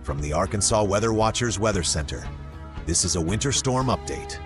From the Arkansas Weather Watchers Weather Center, this is a winter storm update.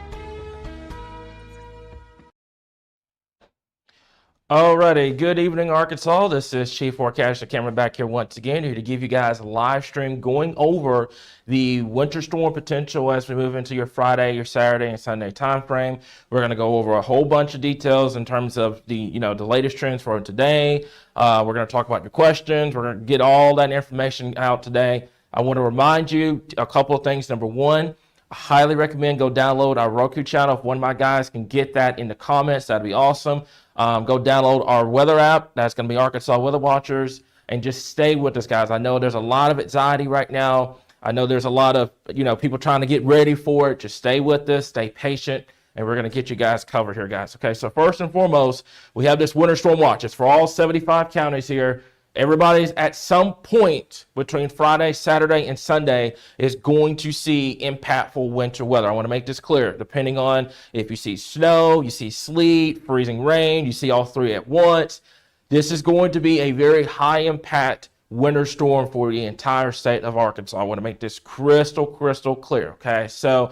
Alrighty, good evening, Arkansas. This is Chief Forecaster Cameron back here once again, here to give you guys a live stream going over the winter storm potential as we move into your Friday, your Saturday, and Sunday time frame. We're going to go over a whole bunch of details in terms of the latest trends for today. We're going to talk about your questions. We're going to get all that information out today. I want to remind you a couple of things. Number one, I highly recommend go download our Roku channel. If one of my guys can get that in the comments, that'd be awesome. Go download our weather app. That's going to be Arkansas Weather Watchers, and just stay with us, guys. I know there's a lot of anxiety right now. I know there's a lot of people trying to get ready for it. Just stay with us, stay patient, and we're going to get you guys covered here, guys. Okay, so first and foremost, we have this winter storm watch. It's for all 75 counties here. Everybody's at some point between Friday, Saturday, and Sunday is going to see impactful winter weather. I want to make this clear. Depending on if you see snow, you see sleet, freezing rain, you see all three at once, this is going to be a very high impact winter storm for the entire state of Arkansas. I want to make this crystal clear, okay? So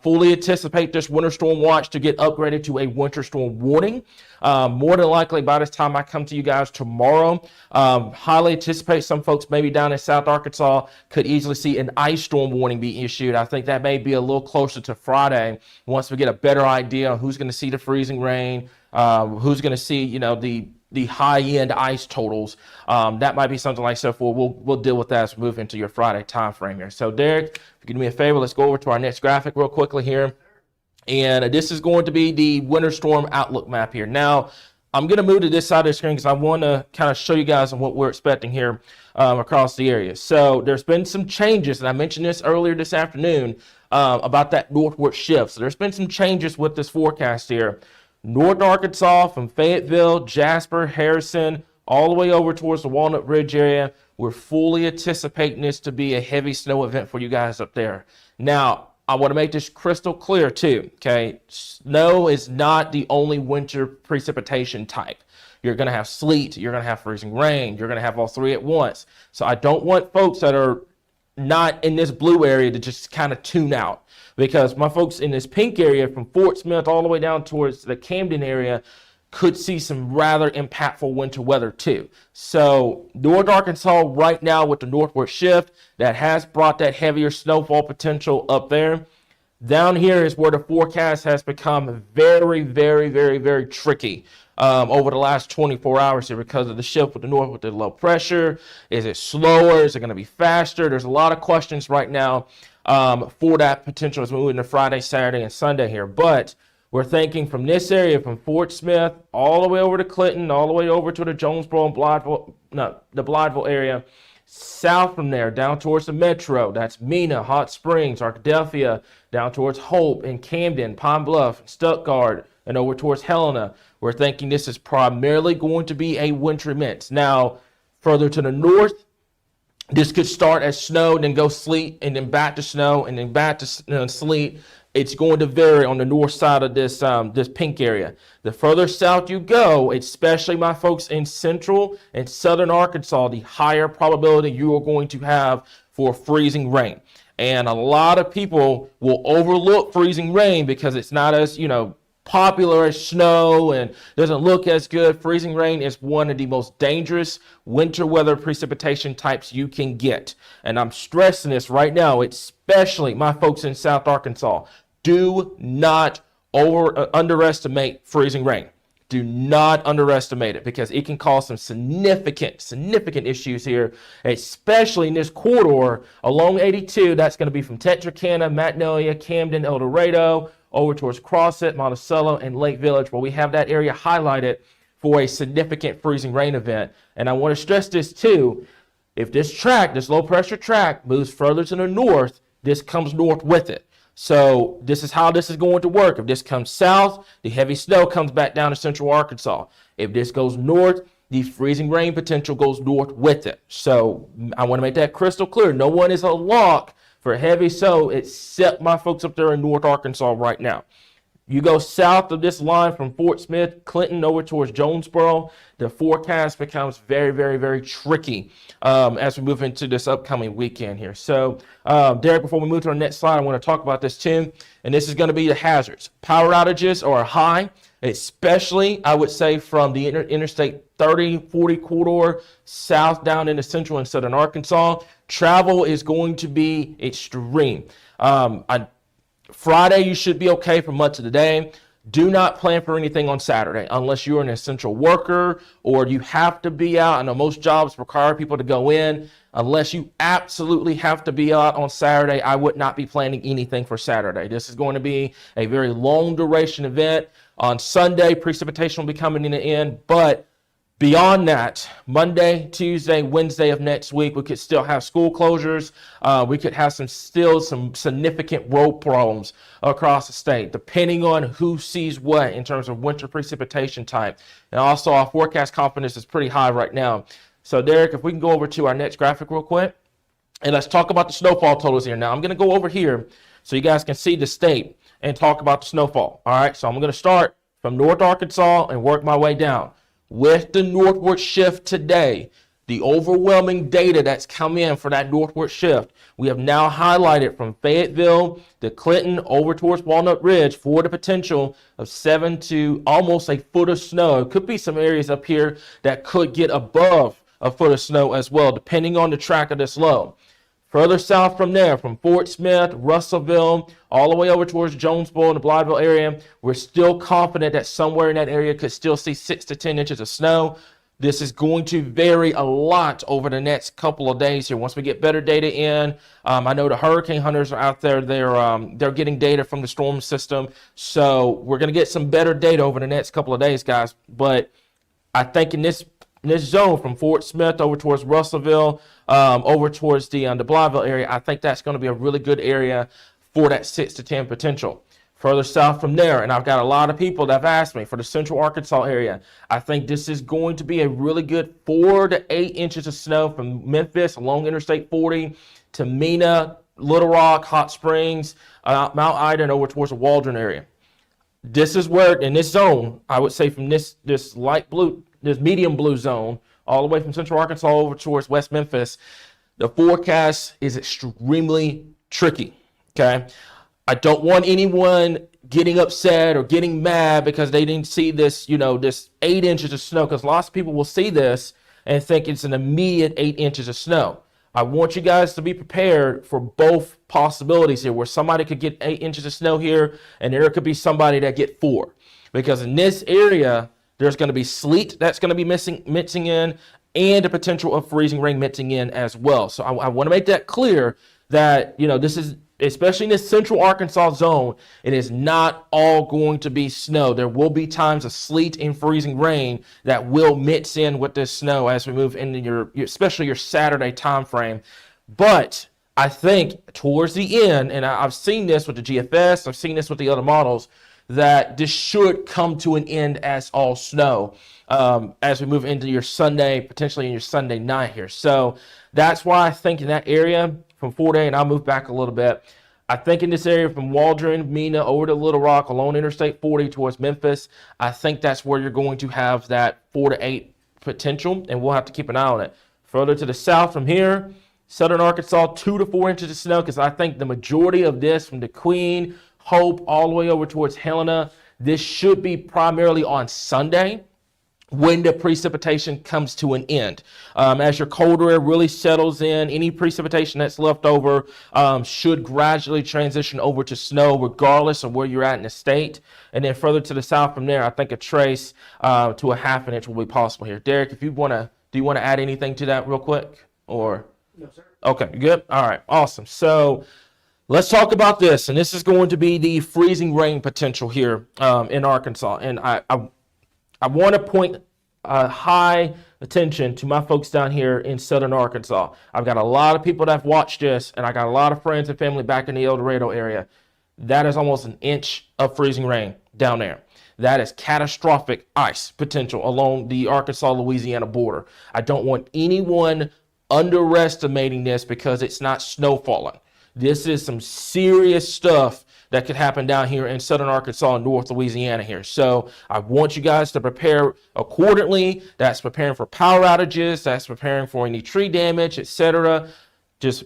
fully anticipate this winter storm watch to get upgraded to a winter storm warning. More than likely by this time I come to you guys tomorrow, highly anticipate some folks maybe down in South Arkansas could easily see an ice storm warning be issued. I think that may be a little closer to Friday once we get a better idea on who's going to see the freezing rain, who's going to see, the high-end ice totals. That might be something like so forth. We'll deal with that as we move into your Friday time frame here. So Derek, if you can do me a favor, let's go over to our next graphic real quickly here. And this is going to be the winter storm outlook map here. Now, I'm going to move to this side of the screen because I want to kind of show you guys on what we're expecting here across the area. So there's been some changes, and I mentioned this earlier this afternoon about that northward shift. So there's been some changes with this forecast here. North Arkansas from Fayetteville, Jasper, Harrison, all the way over towards the Walnut Ridge area. We're fully anticipating this to be a heavy snow event for you guys up there. Now, I want to make this crystal clear too, okay? Snow is not the only winter precipitation type. You're going to have sleet, you're going to have freezing rain, you're going to have all three at once. So I don't want folks that are not in this blue area to just kind of tune out, because my folks in this pink area from Fort Smith all the way down towards the Camden area could see some rather impactful winter weather too. So North Arkansas right now with the northward shift that has brought that heavier snowfall potential up there. Down here is where the forecast has become very tricky over the last 24 hours here because of the shift with the north with the low pressure. Is it slower? Is it going to be faster? There's a lot of questions right now for that potential as we move into Friday, Saturday, and Sunday here. But we're thinking from this area, from Fort Smith all the way over to Clinton, all the way over to the Jonesboro and the Blytheville area. South from there, down towards the metro, that's Mena, Hot Springs, Arkadelphia, down towards Hope and Camden, Pine Bluff, Stuttgart, and over towards Helena. We're thinking this is primarily going to be a winter event. Now, further to the north, this could start as snow, then go sleet, and then back to snow, and then back to sleet. It's going to vary on the north side of this this pink area. The further south you go, especially my folks in central and southern Arkansas, the higher probability you are going to have for freezing rain. And a lot of people will overlook freezing rain because it's not as, popular as snow and doesn't look as good. Freezing rain is one of the most dangerous winter weather precipitation types you can get. And I'm stressing this right now, especially my folks in South Arkansas. Do not underestimate freezing rain. Do not underestimate it because it can cause some significant issues here, especially in this corridor along 82. That's going to be from Texarkana, Magnolia, Camden, El Dorado, over towards Crossett, Monticello, and Lake Village, where we have that area highlighted for a significant freezing rain event. And I want to stress this too. If this low pressure track moves further to the north, this comes north with it. So this is how this is going to work. If this comes south, the heavy snow comes back down to central Arkansas. If this goes north, the freezing rain potential goes north with it. So I want to make that crystal clear. No one is a lock for heavy snow except my folks up there in North Arkansas right now. You go south of this line from Fort Smith, Clinton, over towards Jonesboro, the forecast becomes very, very, very tricky as we move into this upcoming weekend here. So, Derek, before we move to our next slide, I want to talk about this too, and this is going to be the hazards. Power outages are high, especially, I would say, from the Interstate 30, 40 corridor south down into central and southern Arkansas. Travel is going to be extreme. Friday, you should be okay for much of the day. Do not plan for anything on Saturday unless you're an essential worker or you have to be out. I know most jobs require people to go in. Unless you absolutely have to be out on Saturday, I would not be planning anything for Saturday. This is going to be a very long duration event. On Sunday, precipitation will be coming in the end, but beyond that, Monday, Tuesday, Wednesday of next week, we could still have school closures. We could have some significant road problems across the state, depending on who sees what in terms of winter precipitation type. And also, our forecast confidence is pretty high right now. So, Derek, if we can go over to our next graphic real quick, and let's talk about the snowfall totals here. Now, I'm going to go over here so you guys can see the state and talk about the snowfall. All right, so I'm going to start from North Arkansas and work my way down. With the northward shift today, the overwhelming data that's come in for that northward shift, we have now highlighted from Fayetteville to Clinton over towards Walnut Ridge for the potential of 7 to almost a foot of snow. It could be some areas up here that could get above a foot of snow as well, depending on the track of this low. Further south from there, from Fort Smith, Russellville, all the way over towards Jonesboro and the Blytheville area, we're still confident that somewhere in that area could still see 6 to 10 inches of snow. This is going to vary a lot over the next couple of days here. Once we get better data in, I know the hurricane hunters are out there. They're getting data from the storm system. So we're going to get some better data over the next couple of days, guys. But I think in this zone from Fort Smith over towards Russellville, over towards the Blytheville area, I think that's going to be a really good area for that 6 to 10 potential. Further south from there, and I've got a lot of people that have asked me for the central Arkansas area, I think this is going to be a really good 4 to 8 inches of snow from Memphis along Interstate 40 to Mena, Little Rock, Hot Springs, Mount Ida, and over towards the Waldron area. This is where, in this zone, I would say from this light blue, this medium blue zone, all the way from central Arkansas over towards West Memphis, the forecast is extremely tricky, okay? I don't want anyone getting upset or getting mad because they didn't see this, this 8 inches of snow, because lots of people will see this and think it's an immediate 8 inches of snow. I want you guys to be prepared for both possibilities here, where somebody could get 8 inches of snow here and there could be somebody that get 4. Because in this area, there's going to be sleet that's going to be mixing in, and the potential of freezing rain mixing in as well. So I want to make that clear that, this is, especially in this central Arkansas zone, it is not all going to be snow. There will be times of sleet and freezing rain that will mix in with this snow as we move into especially your Saturday time frame. But I think towards the end, and I've seen this with the GFS, I've seen this with the other models, that this should come to an end as all snow as we move into your Sunday, potentially in your Sunday night here. So that's why I think in that area from 4-day, and I'll move back a little bit, I think in this area from Waldron, Mena, over to Little Rock, along Interstate 40 towards Memphis, I think that's where you're going to have that 4 to 8 potential, and we'll have to keep an eye on it. Further to the south from here, southern Arkansas, 2 to 4 inches of snow, because I think the majority of this from the Queen, Hope, all the way over towards Helena, this should be primarily on Sunday when the precipitation comes to an end. As your colder air really settles in, any precipitation that's left over should gradually transition over to snow regardless of where you're at in the state. And then further to the south from there, I think a trace to a half an inch will be possible here. Derek, if you want to, do you want to add anything to that real quick? Or? No, sir. Okay, good. All right, awesome. So let's talk about this, and this is going to be the freezing rain potential here in Arkansas. And I want to point high attention to my folks down here in southern Arkansas. I've got a lot of people that have watched this, and I got a lot of friends and family back in the El Dorado area. That is almost an inch of freezing rain down there. That is catastrophic ice potential along the Arkansas-Louisiana border. I don't want anyone underestimating this because it's not snow falling. This is some serious stuff that could happen down here in southern Arkansas and North Louisiana here. So I want you guys to prepare accordingly. That's preparing for power outages, that's preparing for any tree damage, etc. Just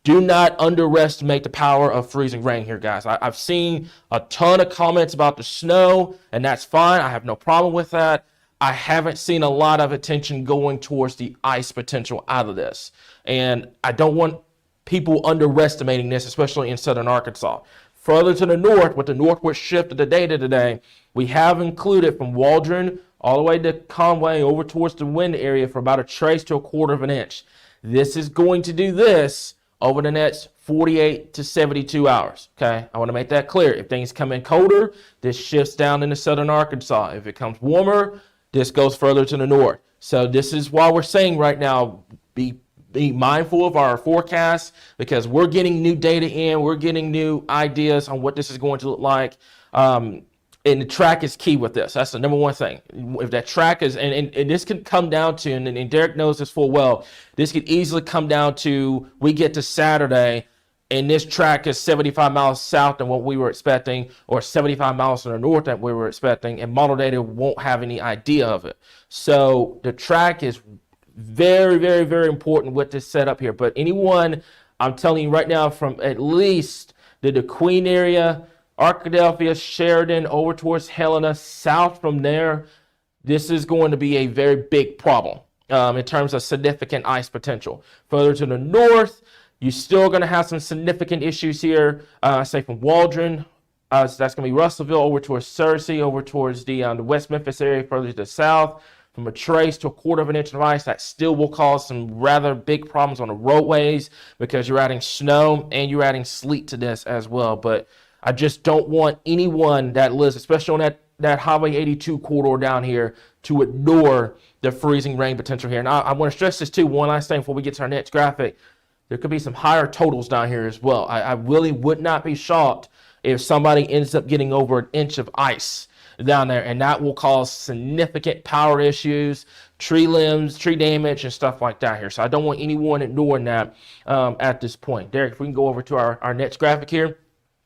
do not underestimate the power of freezing rain here, guys. I've seen a ton of comments about the snow, and that's fine. I have no problem with that. I haven't seen a lot of attention going towards the ice potential out of this. And I don't want people underestimating this, especially in southern Arkansas. Further to the north, with the northward shift of the data today, we have included from Waldron all the way to Conway over towards the wind area for about a trace to a quarter of an inch. This is going to do this over the next 48 to 72 hours, okay? I want to make that clear. If things come in colder, this shifts down into southern Arkansas. If it comes warmer, this goes further to the north. So this is why we're saying right now, be mindful of our forecasts, because we're getting new data in, we're getting new ideas on what this is going to look like. And the track is key with this. That's the number one thing. If that track is, and this could come down to, and Derek knows this full well, this could easily come down to, we get to Saturday, and this track is 75 miles south than what we were expecting, or 75 miles to the north than we were expecting, and model data won't have any idea of it. So the track is very, very, very important with this setup here. But anyone, I'm telling you right now, from at least the Queen area, Arkadelphia, Sheridan, over towards Helena, south from there, this is going to be a very big problem in terms of significant ice potential. Further to the north, you're still going to have some significant issues here, say from Waldron, so that's going to be Russellville, over towards Searcy, over towards the West Memphis area, further to the south. From a trace to a quarter of an inch of ice, that still will cause some rather big problems on the roadways, because you're adding snow and you're adding sleet to this as well. But I just don't want anyone that lives, especially on that Highway 82 corridor down here, to ignore the freezing rain potential here. And I want to stress this too, one last thing before we get to our next graphic. There could be some higher totals down here as well. I really would not be shocked if somebody ends up getting over an inch of ice down there, and that will cause significant power issues, tree limbs, tree damage, and stuff like that here. So I don't want anyone ignoring that at this point. Derek, if we can go over to our next graphic here.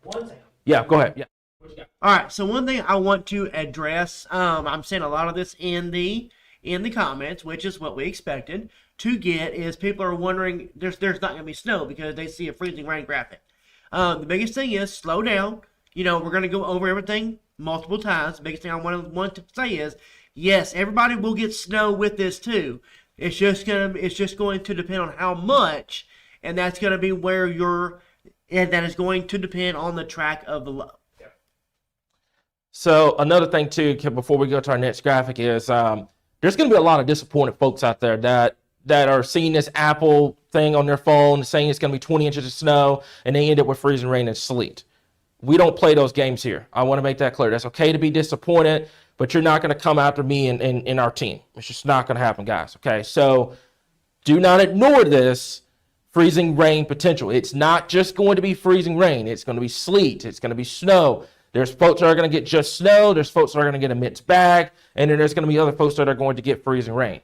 One thing. Yeah, go ahead. Yeah. All right. So one thing I want to address, I'm seeing a lot of this in the comments, which is what we expected to get, is people are wondering there's not going to be snow because they see a freezing rain graphic. The biggest thing is slow down. You know, we're going to go over everything multiple times. The biggest thing I want to say is, yes, everybody will get snow with this too. It's just going to depend on how much, and that's going to be where and that is going to depend on the track of the low. So another thing too, before we go to our next graphic, is there's going to be a lot of disappointed folks out there that are seeing this Apple thing on their phone saying it's going to be 20 inches of snow, and they end up with freezing rain and sleet. We don't play those games here. I want to make that clear. That's okay to be disappointed, but you're not going to come after me and our team. It's just not going to happen, guys. Okay, so do not ignore this freezing rain potential. It's not just going to be freezing rain. It's going to be sleet. It's going to be snow. There's folks that are going to get just snow. There's folks that are going to get a mixed bag. And then there's going to be other folks that are going to get freezing rain.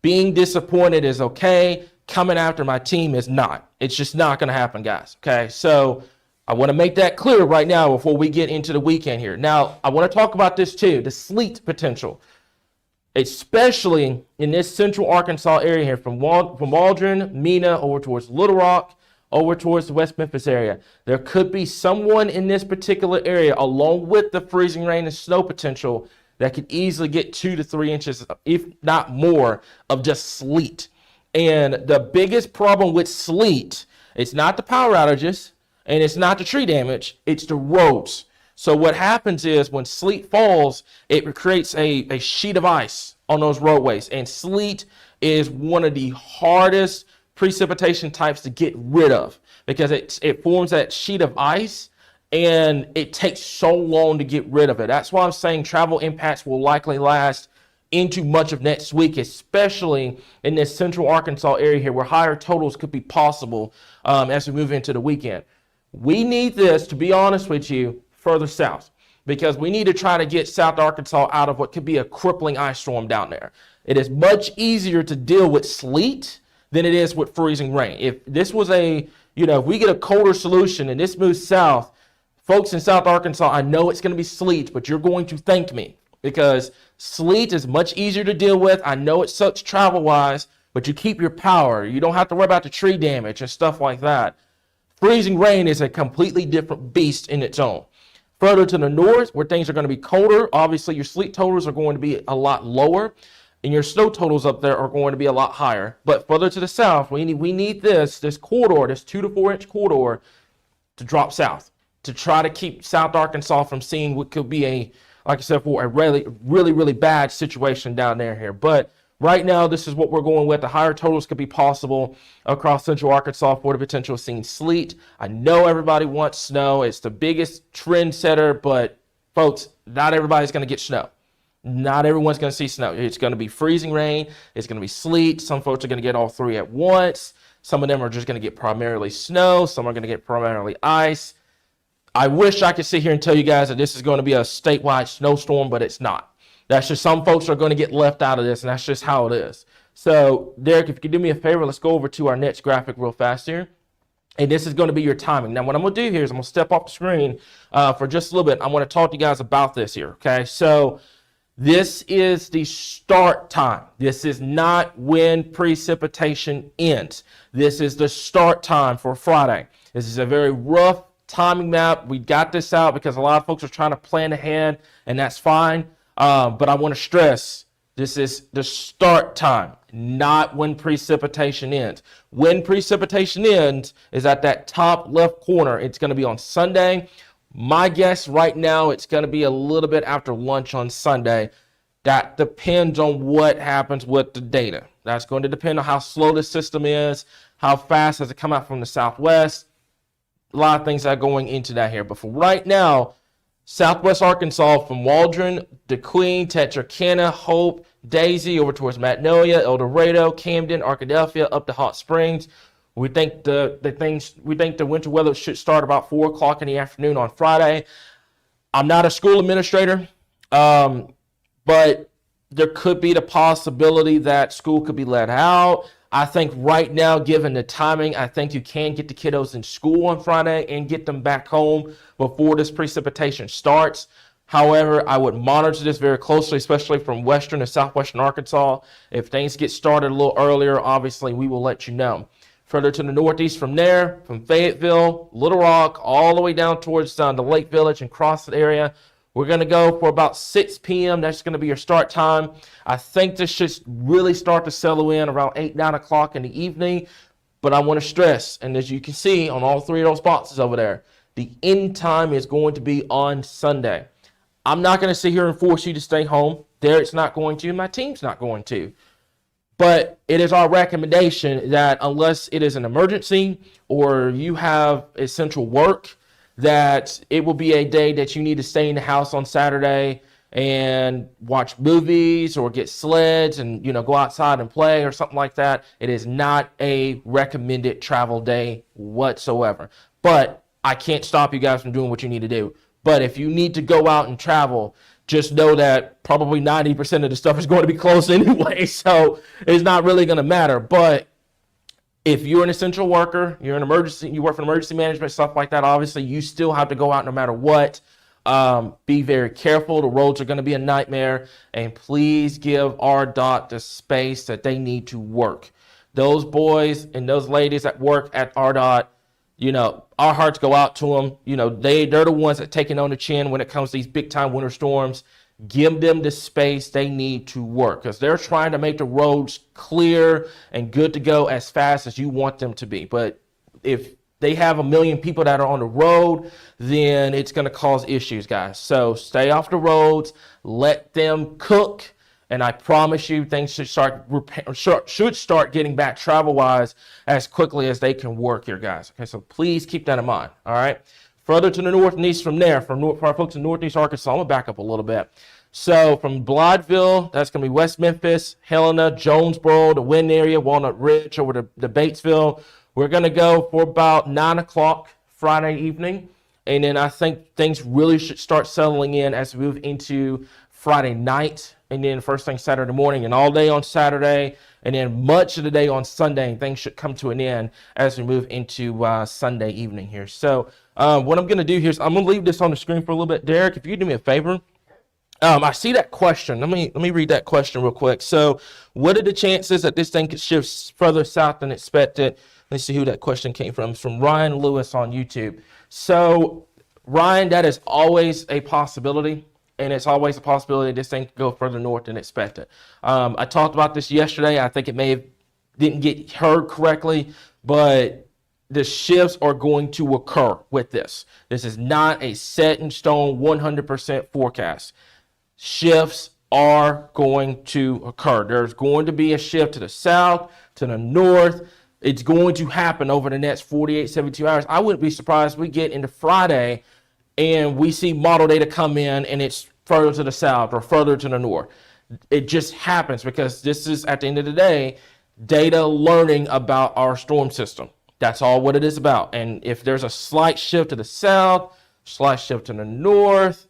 Being disappointed is okay. Coming after my team is not. It's just not going to happen, guys. Okay, so I want to make that clear right now before we get into the weekend here. Now, I want to talk about this too, the sleet potential, especially in this central Arkansas area here from Waldron, Mena, over towards Little Rock, over towards the West Memphis area. There could be someone in this particular area, along with the freezing rain and snow potential, that could easily get 2 to 3 inches, if not more, of just sleet. And the biggest problem with sleet, it's not the power outages, and it's not the tree damage, it's the roads. So what happens is when sleet falls, it creates a sheet of ice on those roadways. And sleet is one of the hardest precipitation types to get rid of, because it forms that sheet of ice, and it takes so long to get rid of it. That's why I'm saying travel impacts will likely last into much of next week, especially in this central Arkansas area here, where higher totals could be possible as we move into the weekend. We need this, to be honest with you, further south, because we need to try to get South Arkansas out of what could be a crippling ice storm down there. It is much easier to deal with sleet than it is with freezing rain. If this was if we get a colder solution and this moves south, folks in South Arkansas, I know it's going to be sleet, but you're going to thank me because sleet is much easier to deal with. I know it sucks travel-wise, but you keep your power. You don't have to worry about the tree damage and stuff like that. Freezing rain is a completely different beast in its own. Further to the north, where things are going to be colder, obviously your sleet totals are going to be a lot lower, and your snow totals up there are going to be a lot higher. But further to the south, we need this corridor, this 2 to 4 inch corridor, to drop south, to try to keep South Arkansas from seeing what could be a, like I said, for a really bad situation down there here. But right now, this is what we're going with. The higher totals could be possible across central Arkansas for the potential of seeing sleet. I know everybody wants snow. It's the biggest trend setter, but folks, not everybody's going to get snow. Not everyone's going to see snow. It's going to be freezing rain. It's going to be sleet. Some folks are going to get all three at once. Some of them are just going to get primarily snow. Some are going to get primarily ice. I wish I could sit here and tell you guys that this is going to be a statewide snowstorm, but it's not. That's just some folks are going to get left out of this, and that's just how it is. So, Derek, if you could do me a favor, let's go over to our next graphic real fast here. And this is going to be your timing. Now, what I'm going to do here is I'm going to step off the screen for just a little bit. I want to talk to you guys about this here, okay? So, this is the start time. This is not when precipitation ends. This is the start time for Friday. This is a very rough timing map. We got this out because a lot of folks are trying to plan ahead, and that's fine. But I want to stress, this is the start time, not when precipitation ends. When precipitation ends is at that top left corner. It's going to be on Sunday. My guess right now, it's going to be a little bit after lunch on Sunday. That depends on what happens with the data. That's going to depend on how slow the system is, how fast does it come out from the southwest. A lot of things are going into that here. But for right now, Southwest Arkansas from Waldron, DeQueen, Texarkana, Hope, Daisy, over towards Magnolia, El Dorado, Camden, Arkadelphia, up to Hot Springs. We think the winter weather should start about 4 o'clock in the afternoon on Friday. I'm not a school administrator, but there could be the possibility that school could be let out. I think right now, given the timing, I think you can get the kiddos in school on Friday and get them back home before this precipitation starts. However, I would monitor this very closely, especially from western and southwestern Arkansas. If things get started a little earlier, obviously we will let you know. Further to the northeast from there, from Fayetteville, Little Rock, all the way down towards the Lake Village and Crossett area, we're going to go for about 6 p.m. That's going to be your start time. I think this should really start to settle in around 8, 9 o'clock in the evening. But I want to stress, and as you can see on all three of those boxes over there, the end time is going to be on Sunday. I'm not going to sit here and force you to stay home. Derek's not going to. My team's not going to. But it is our recommendation that unless it is an emergency or you have essential work, that it will be a day that you need to stay in the house on Saturday and watch movies or get sleds and, go outside and play or something like that. It is not a recommended travel day whatsoever. But I can't stop you guys from doing what you need to do. But if you need to go out and travel, just know that probably 90% of the stuff is going to be closed anyway, so it's not really going to matter. But if you're an essential worker, you work for emergency management, stuff like that, obviously you still have to go out no matter what. Be very careful. The roads are going to be a nightmare. And please give RDOT the space that they need to work. Those boys and those ladies that work at RDOT, our hearts go out to them. They're the ones that take it on the chin when it comes to these big time winter storms. Give them the space they need to work because they're trying to make the roads clear and good to go as fast as you want them to be. But if they have 1 million people that are on the road, then it's going to cause issues, guys. So stay off the roads, let them cook, and I promise you things should start getting back travel-wise as quickly as they can work here, guys. Okay, so please keep that in mind, all right? Further to the north and east from there, for our folks in northeast Arkansas, I'm going to back up a little bit. So from Blytheville, that's going to be West Memphis, Helena, Jonesboro, the Wynn area, Walnut Ridge, over to Batesville. We're going to go for about 9 o'clock Friday evening. And then I think things really should start settling in as we move into Friday night, and then first thing Saturday morning, and all day on Saturday, and then much of the day on Sunday. And things should come to an end as we move into Sunday evening here. So what I'm going to do here is I'm going to leave this on the screen for a little bit. Derek, if you do me a favor. I see that question. Let me read that question real quick. So, what are the chances that this thing could shift further south than expected? Let's see who that question came from. It's from Ryan Lewis on YouTube. So, Ryan, that is always a possibility, and it's always a possibility this thing could go further north than expected. I talked about this yesterday. I think it may have didn't get heard correctly, but the shifts are going to occur with this. This is not a set in stone 100% forecast. Shifts are going to occur. There's going to be a shift to the south, to the north. It's going to happen over the next 48, 72 hours. I wouldn't be surprised if we get into Friday and we see model data come in and it's further to the south or further to the north. It just happens because this is, at the end of the day, data learning about our storm system. That's all what it is about. And if there's a slight shift to the south, slight shift to the north,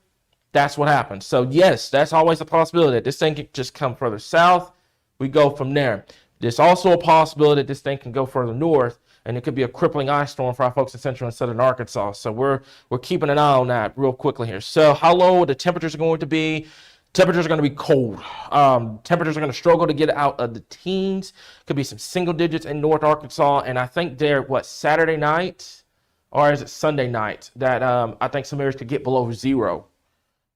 that's what happens. So yes, that's always a possibility that this thing can just come further south. We go from there. There's also a possibility that this thing can go further north, and it could be a crippling ice storm for our folks in central and southern Arkansas. So we're keeping an eye on that real quickly here. So how low the temperatures are going to be? Temperatures are going to be cold. Temperatures are going to struggle to get out of the teens. Could be some single digits in North Arkansas, and I think they're Saturday night, or is it Sunday night that I think some areas could get below 0.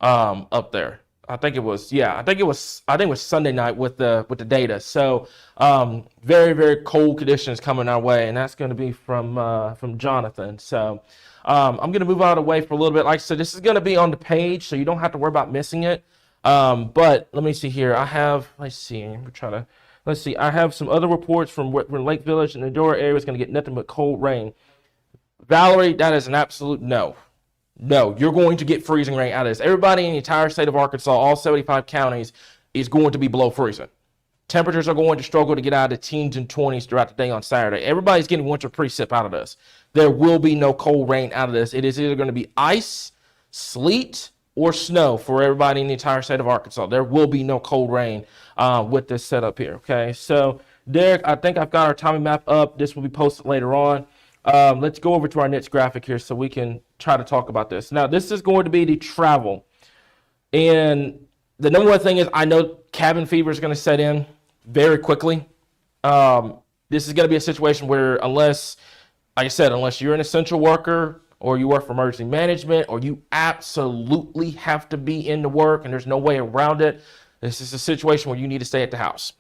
Up there. I think it was Sunday night with the data. So very, very cold conditions coming our way, and that's going to be from Jonathan. So I'm going to move out of the way for a little bit. Like I said, this is going to be on the page, so you don't have to worry about missing it. But let me see here. I have some other reports from Lake Village and the Dora area is going to get nothing but cold rain. Valerie, that is an absolute no. No, you're going to get freezing rain out of this. Everybody in the entire state of Arkansas, all 75 counties, is going to be below freezing. Temperatures are going to struggle to get out of the teens and 20s throughout the day on Saturday. Everybody's getting winter precip out of this. There will be no cold rain out of this. It is either going to be ice, sleet, or snow for everybody in the entire state of Arkansas. There will be no cold rain with this setup here, okay? So, Derek, I think I've got our timing map up. This will be posted later on. Let's go over to our next graphic here so we can try to talk about this. Now, this is going to be the travel. And the number one thing is I know cabin fever is going to set in very quickly. This is going to be a situation where unless you're an essential worker or you work for emergency management or you absolutely have to be in the work and there's no way around it, this is a situation where you need to stay at the house.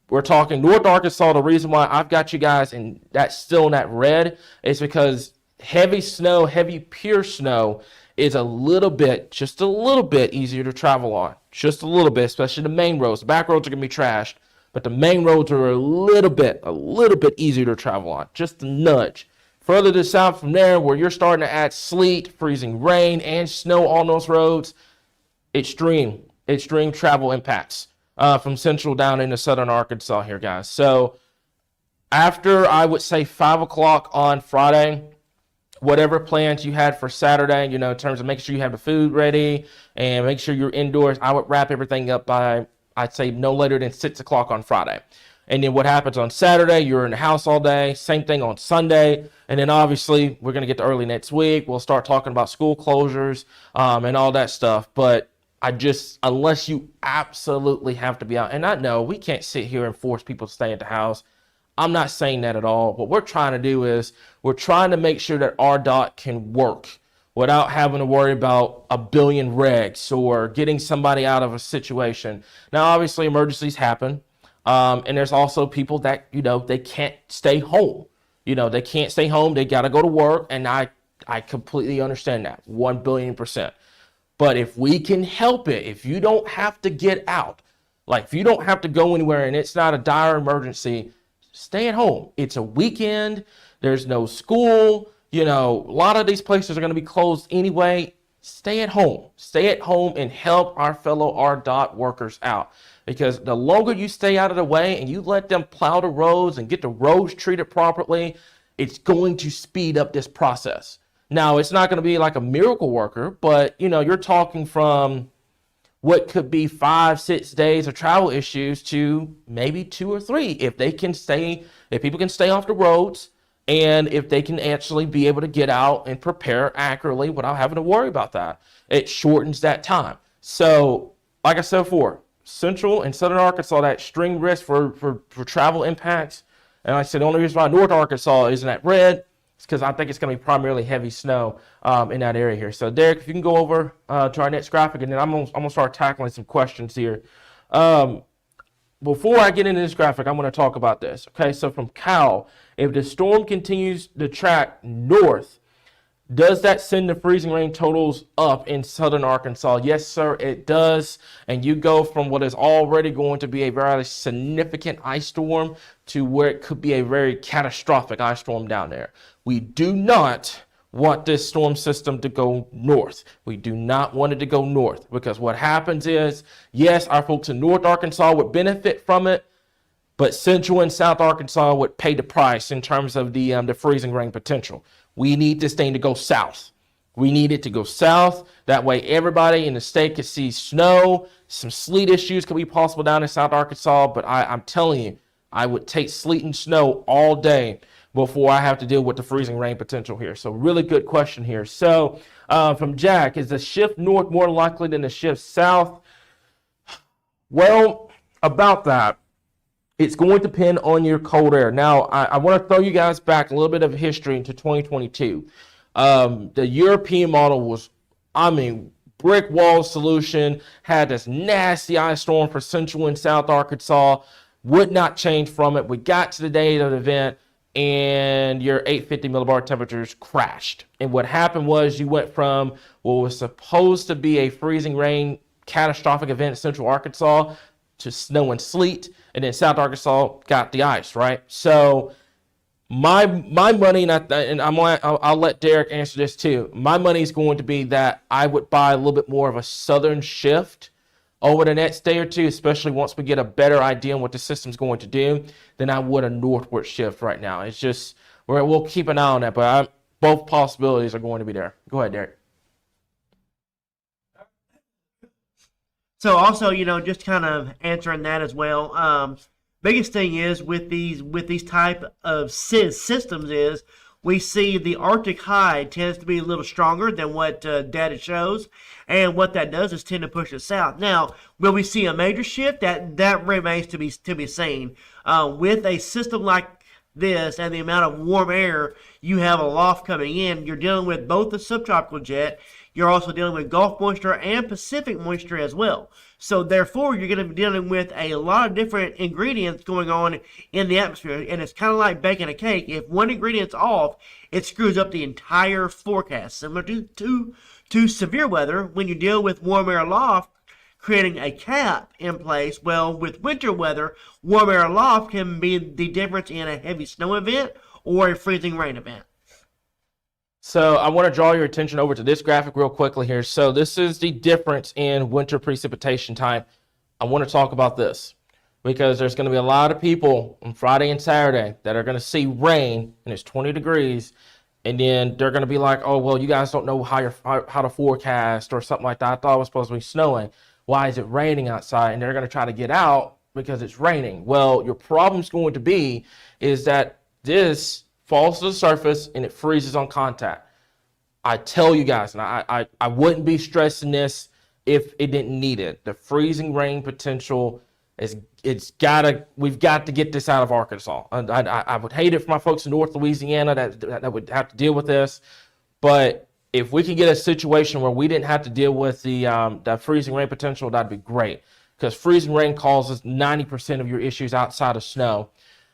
We're talking North Arkansas. The reason why I've got you guys in that still in that red is because heavy snow, heavy pure snow is just a little bit easier to travel on. Just a little bit, especially the main roads. The back roads are going to be trashed, but the main roads are a little bit easier to travel on. Just a nudge. Further to the south from there, where you're starting to add sleet, freezing rain, and snow on those roads, extreme travel impacts. From central down into southern Arkansas here, guys. So after, I would say, 5 o'clock on Friday, whatever plans you had for Saturday, in terms of making sure you have the food ready and make sure you're indoors, I would wrap everything up by, I'd say, no later than 6 o'clock on Friday. And then what happens on Saturday, you're in the house all day. Same thing on Sunday. And then obviously, we're going to get to early next week. We'll start talking about school closures and all that stuff. But unless you absolutely have to be out, and I know we can't sit here and force people to stay at the house. I'm not saying that at all. What we're trying to do is we're trying to make sure that our dot can work without having to worry about a billion regs or getting somebody out of a situation. Now, obviously, emergencies happen. And there's also people that, they can't stay home. They can't stay home. They got to go to work. And I completely understand that 1,000,000,000%. But if we can help it, if you don't have to get out, like if you don't have to go anywhere and it's not a dire emergency, stay at home. It's a weekend. There's no school. A lot of these places are going to be closed anyway. Stay at home. Stay at home and help our fellow RDOT workers out. Because the longer you stay out of the way and you let them plow the roads and get the roads treated properly, it's going to speed up this process. Now, it's not going to be like a miracle worker, but, you're talking from what could be 5-6 days of travel issues to maybe 2 or 3 if people can stay off the roads and if they can actually be able to get out and prepare accurately without having to worry about that. It shortens that time. So like I said before, central and southern Arkansas, that extreme risk for travel impacts. And like I said, the only reason why North Arkansas isn't at red is because I think it's going to be primarily heavy snow in that area here. So Derek, if you can go over to our next graphic, and then I'm gonna start tackling some questions here. Before I get into this graphic, I'm going to talk about this. Okay, so from Cal, if the storm continues to track north, does that send the freezing rain totals up in southern Arkansas? Yes, sir, it does. And you go from what is already going to be a very significant ice storm to where it could be a very catastrophic ice storm down there. We do not want this storm system to go north. We do not want it to go north, because what happens is, yes, our folks in North Arkansas would benefit from it, but Central and South Arkansas would pay the price in terms of the freezing rain potential. We need this thing to go south. We need it to go south. That way everybody in the state can see snow. Some sleet issues could be possible down in South Arkansas, but I'm telling you, I would take sleet and snow all day before I have to deal with the freezing rain potential here. So really good question here. So from Jack, is the shift north more likely than the shift south? Well, about that, it's going to depend on your cold air. Now, I want to throw you guys back a little bit of history into 2022. The European model was, brick wall solution, had this nasty ice storm for Central and South Arkansas, would not change from it. We got to the day of the event, and your 850 millibar temperatures crashed. And what happened was you went from what was supposed to be a freezing rain catastrophic event in Central Arkansas to snow and sleet, and then South Arkansas got the ice, right? So my money, and I'll let Derek answer this too. My money is going to be that I would buy a little bit more of a southern shift over the next day or two, especially once we get a better idea on what the system's going to do, than I would a northward shift right now. It's just, we'll keep an eye on that, but both possibilities are going to be there. Go ahead, Derek. So also, just kind of answering that as well. Biggest thing is with these type of systems is we see the Arctic high tends to be a little stronger than what data shows, and what that does is tend to push it south. Now, will we see a major shift? That remains to be seen. With a system like this and the amount of warm air you have aloft coming in, you're dealing with both the subtropical jet. You're also dealing with Gulf moisture and Pacific moisture as well. So therefore, you're going to be dealing with a lot of different ingredients going on in the atmosphere. And it's kind of like baking a cake. If one ingredient's off, it screws up the entire forecast. Similar to severe weather, when you deal with warm air aloft, creating a cap in place. Well, with winter weather, warm air aloft can be the difference in a heavy snow event or a freezing rain event. So I want to draw your attention over to this graphic real quickly here. So this is the difference in winter precipitation time. I want to talk about this because there's going to be a lot of people on Friday and Saturday that are going to see rain and it's 20 degrees. And then they're going to be like, oh, well, you guys don't know how to forecast or something like that. I thought it was supposed to be snowing. Why is it raining outside? And they're going to try to get out because it's raining. Well, your problem's going to be is that this falls to the surface and it freezes on contact. I tell you guys, and I wouldn't be stressing this if it didn't need it. The freezing rain potential we've got to get this out of Arkansas. I would hate it for my folks in North Louisiana that would have to deal with this, but if we can get a situation where we didn't have to deal with the freezing rain potential, that'd be great, because freezing rain causes 90% of your issues outside of snow.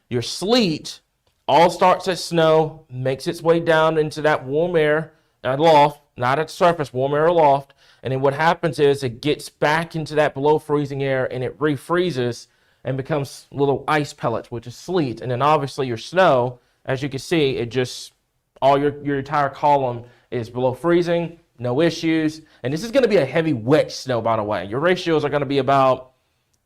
Your sleet all starts as snow, makes its way down into that warm air aloft, not at the surface, warm air aloft. And then what happens is it gets back into that below freezing air and it refreezes and becomes little ice pellets, which is sleet. And then obviously your snow, as you can see, it just, all your entire column is below freezing, no issues. And this is going to be a heavy wet snow, by the way. Your ratios are going to be about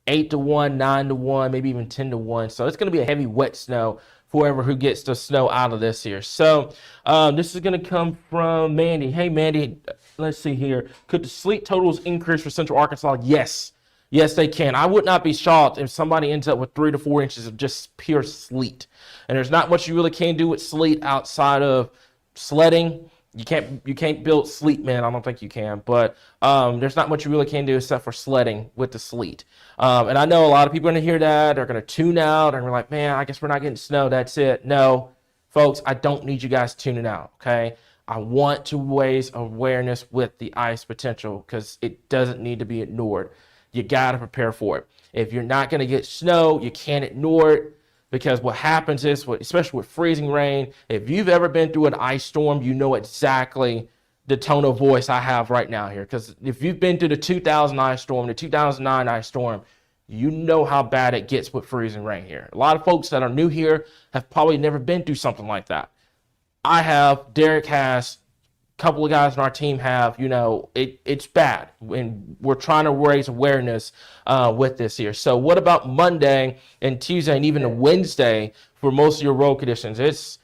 8-to-1, 9-to-1, maybe even 10-to-1. So it's going to be a heavy wet snow for who gets the snow out of this here. So this is going to come from Mandy. Hey, Mandy, let's see here. Could the sleet totals increase for Central Arkansas? Yes. Yes, they can. I would not be shocked if somebody ends up with 3 to 4 inches of just pure sleet. And there's not much you really can do with sleet outside of sledding. You can't build sleet, man. I don't think you can. But there's not much you really can do except for sledding with the sleet. And I know a lot of people are going to hear that. They're going to tune out. And we're like, man, I guess we're not getting snow. That's it. No, folks, I don't need you guys tuning out, okay? I want to raise awareness with the ice potential because it doesn't need to be ignored. You got to prepare for it. If you're not going to get snow, you can't ignore it. Because what happens is, especially with freezing rain, if you've ever been through an ice storm, you know exactly the tone of voice I have right now here. Because if you've been through the 2000 ice storm, the 2009 ice storm, you know how bad it gets with freezing rain here. A lot of folks that are new here have probably never been through something like that. I have, Derek has, a couple of guys on our team have, it's bad. And we're trying to raise awareness with this here. So what about Monday and Tuesday and even a Wednesday for most of your road conditions? It's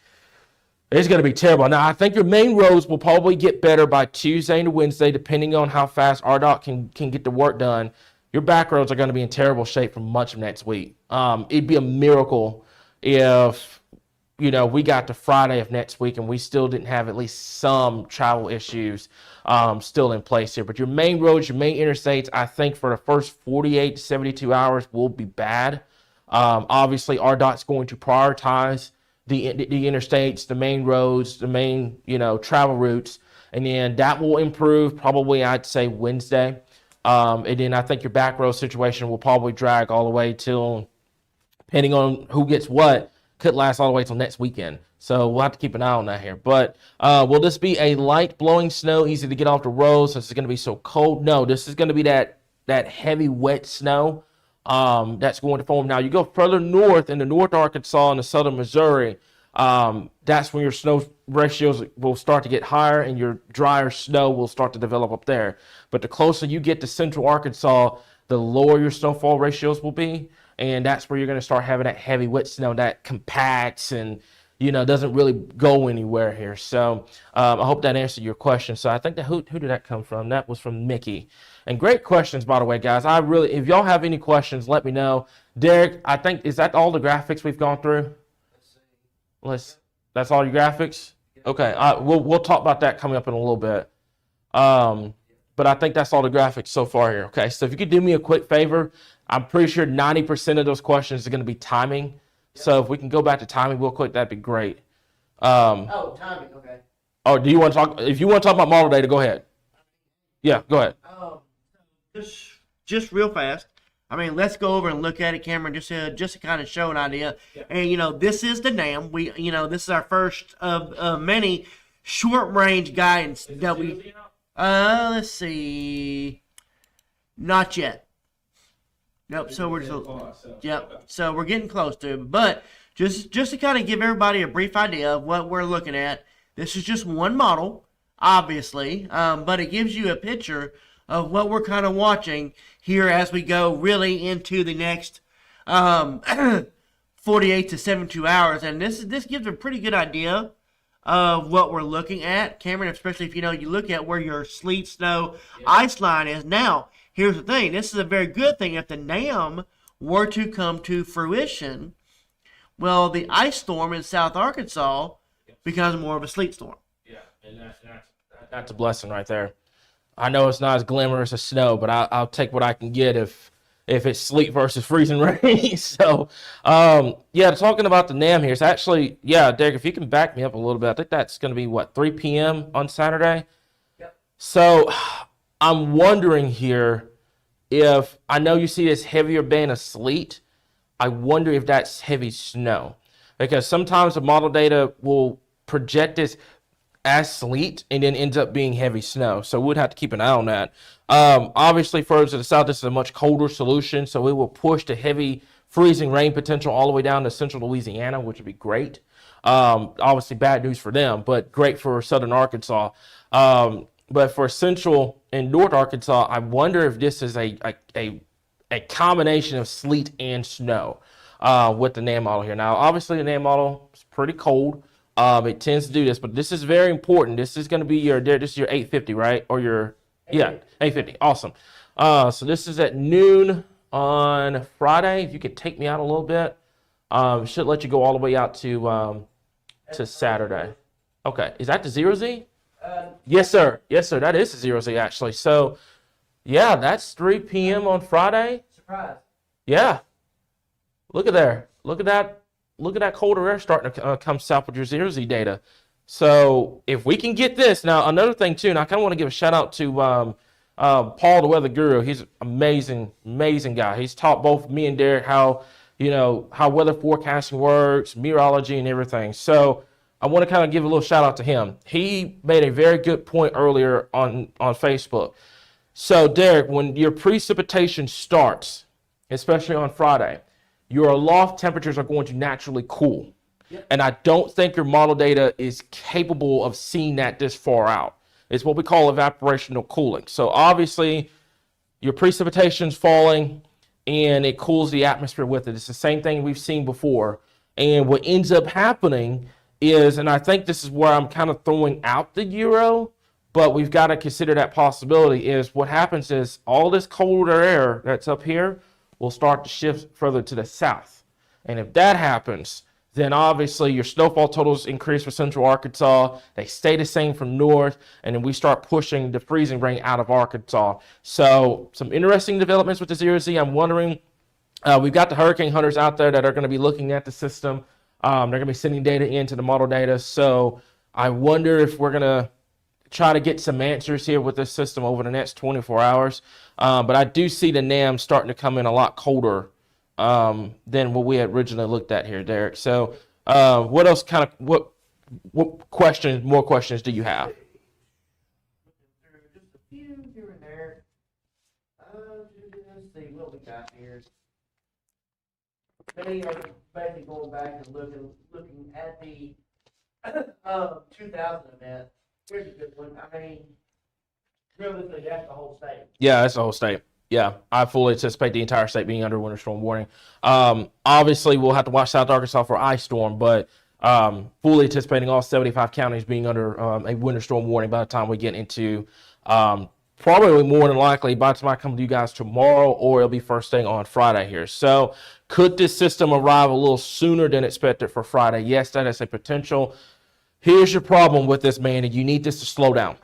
going to be terrible. Now, I think your main roads will probably get better by Tuesday and Wednesday, depending on how fast RDOT can get the work done. Your back roads are going to be in terrible shape for much of next week. It'd be a miracle if we got to Friday of next week and we still didn't have at least some travel issues still in place here. But your main roads, your main interstates, I think for the first 48 to 72 hours will be bad. Obviously, RDOT's going to prioritize the interstates, the main roads, the main, travel routes. And then that will improve probably, I'd say, Wednesday. And then I think your back road situation will probably drag all the way till, depending on who gets what, could last all the way till next weekend. So we'll have to keep an eye on that here. But will this be a light blowing snow, easy to get off the road since it's going to be so cold? No, this is going to be that heavy, wet snow that's going to form. Now, you go further north into North Arkansas and the southern Missouri, that's when your snow ratios will start to get higher and your drier snow will start to develop up there. But the closer you get to Central Arkansas, the lower your snowfall ratios will be. And that's where you're going to start having that heavy, wet snow that compacts and, doesn't really go anywhere here. So I hope that answered your question. So I think who did that come from? That was from Mickey. And great questions, by the way, guys. If y'all have any questions, let me know. Derek, I think, is that all the graphics we've gone through? That's all your graphics? Okay, we'll talk about that coming up in a little bit. But I think that's all the graphics so far here. Okay, so if you could do me a quick favor, I'm pretty sure 90% of those questions are going to be timing. Yep. So if we can go back to timing real quick, that'd be great. Timing, okay. Oh, do you want to talk? If you want to talk about model data, go ahead. Yeah, go ahead. Just real fast. I mean, let's go over and look at it, Cameron, just to kind of show an idea. Yeah. And this is the NAM. This is our first of many short range guidance that we. Let's see. Not yet. Nope. So we're So we're getting close to it. But just to kind of give everybody a brief idea of what we're looking at. This is just one model, obviously, but it gives you a picture of what we're kind of watching here as we go really into the next 48 to 72 hours. And this gives a pretty good idea of what we're looking at, Cameron, especially if you look at where your sleet, snow, ice line is. Now, here's the thing. This is a very good thing. If the NAM were to come to fruition, well, the ice storm in South Arkansas becomes more of a sleet storm. Yeah, and that's a blessing right there. I know it's not as glamorous as snow, but I'll take what I can get if it's sleet versus freezing rain. So, talking about the NAM here, it's actually, Derek, if you can back me up a little bit, I think that's going to be, 3 p.m. on Saturday? Yep. So, I'm wondering here if, I know you see this heavier band of sleet, I wonder if that's heavy snow. Because sometimes the model data will project this as sleet and then ends up being heavy snow. So we'd have to keep an eye on that. Obviously, further to the south, this is a much colder solution, so it will push the heavy freezing rain potential all the way down to central Louisiana, which would be great. Obviously, bad news for them, but great for southern Arkansas. But for central and north Arkansas, I wonder if this is a combination of sleet and snow with the NAM model here. Now, obviously, the NAM model is pretty cold. It tends to do this, but this is very important. This is going to be this is your 850, right? Or your, yeah, 850. Awesome. So this is at noon on Friday. If you could take me out a little bit, should let you go all the way out to Saturday. Okay. Is that the 0Z? Yes, sir. Yes, sir. That is the 0Z actually. So yeah, that's 3 p.m. on Friday. Surprise. Yeah. Look at there. Look at that. Look at that colder air starting to come south with your 0Z data. So if we can get this now, another thing too, and I kind of want to give a shout out to Paul, the weather guru. He's an amazing, amazing guy. He's taught both me and Derek how weather forecasting works, meteorology, and everything. So I want to kind of give a little shout out to him. He made a very good point earlier on Facebook. So Derek, when your precipitation starts, especially on Friday, your aloft temperatures are going to naturally cool. Yep. And I don't think your model data is capable of seeing that this far out. It's what we call evaporational cooling. So obviously your precipitation's falling and it cools the atmosphere with it. It's the same thing we've seen before. And what ends up happening is, and I think this is where I'm kind of throwing out the Euro, but we've got to consider that possibility, is what happens is all this colder air that's up here will start to shift further to the south. And if that happens, then obviously your snowfall totals increase for central Arkansas. They stay the same from north, and then we start pushing the freezing rain out of Arkansas. So some interesting developments with the 0Z. I'm wondering, we've got the hurricane hunters out there that are going to be looking at the system. They're going to be sending data into the model data. So I wonder if we're going to try to get some answers here with this system over the next 24 hours. But I do see the NAM starting to come in a lot colder than what we had originally looked at here, Derek. So what else what more questions do you have? Just a few here and there. Let's see what we got here. They are basically going back and looking at the 2000 event. Here's a good one. I mean, realistically, that's the whole state. Yeah, that's the whole state. Yeah, I fully anticipate the entire state being under winter storm warning. Obviously, we'll have to watch South Arkansas for ice storm, but fully anticipating all 75 counties being under a winter storm warning by the time we get into probably more than likely by the time I come to you guys tomorrow, or it'll be first thing on Friday here. So could this system arrive a little sooner than expected for Friday? Yes, that is a potential. Here's your problem with this, man. You need this to slow down.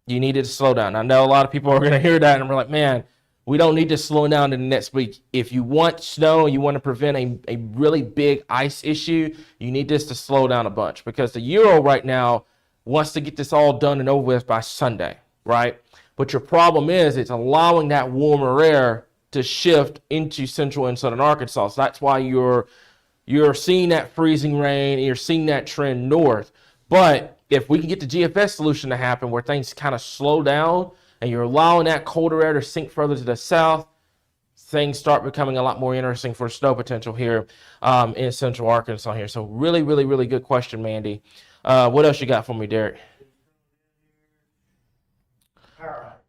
You need it to slow down. I know a lot of people are going to hear that and we're like, man, we don't need this slowing down in the next week. If you want snow, you want to prevent a really big ice issue, you need this to slow down a bunch, because the Euro right now wants to get this all done and over with by Sunday, right? But your problem is it's allowing that warmer air to shift into central and southern Arkansas. So that's why you're seeing that freezing rain and you're seeing that trend north. But if we can get the GFS solution to happen where things kind of slow down and you're allowing that colder air to sink further to the south, things start becoming a lot more interesting for snow potential here in central Arkansas here. So really, really, really good question, Mandy. What else you got for me, Derek?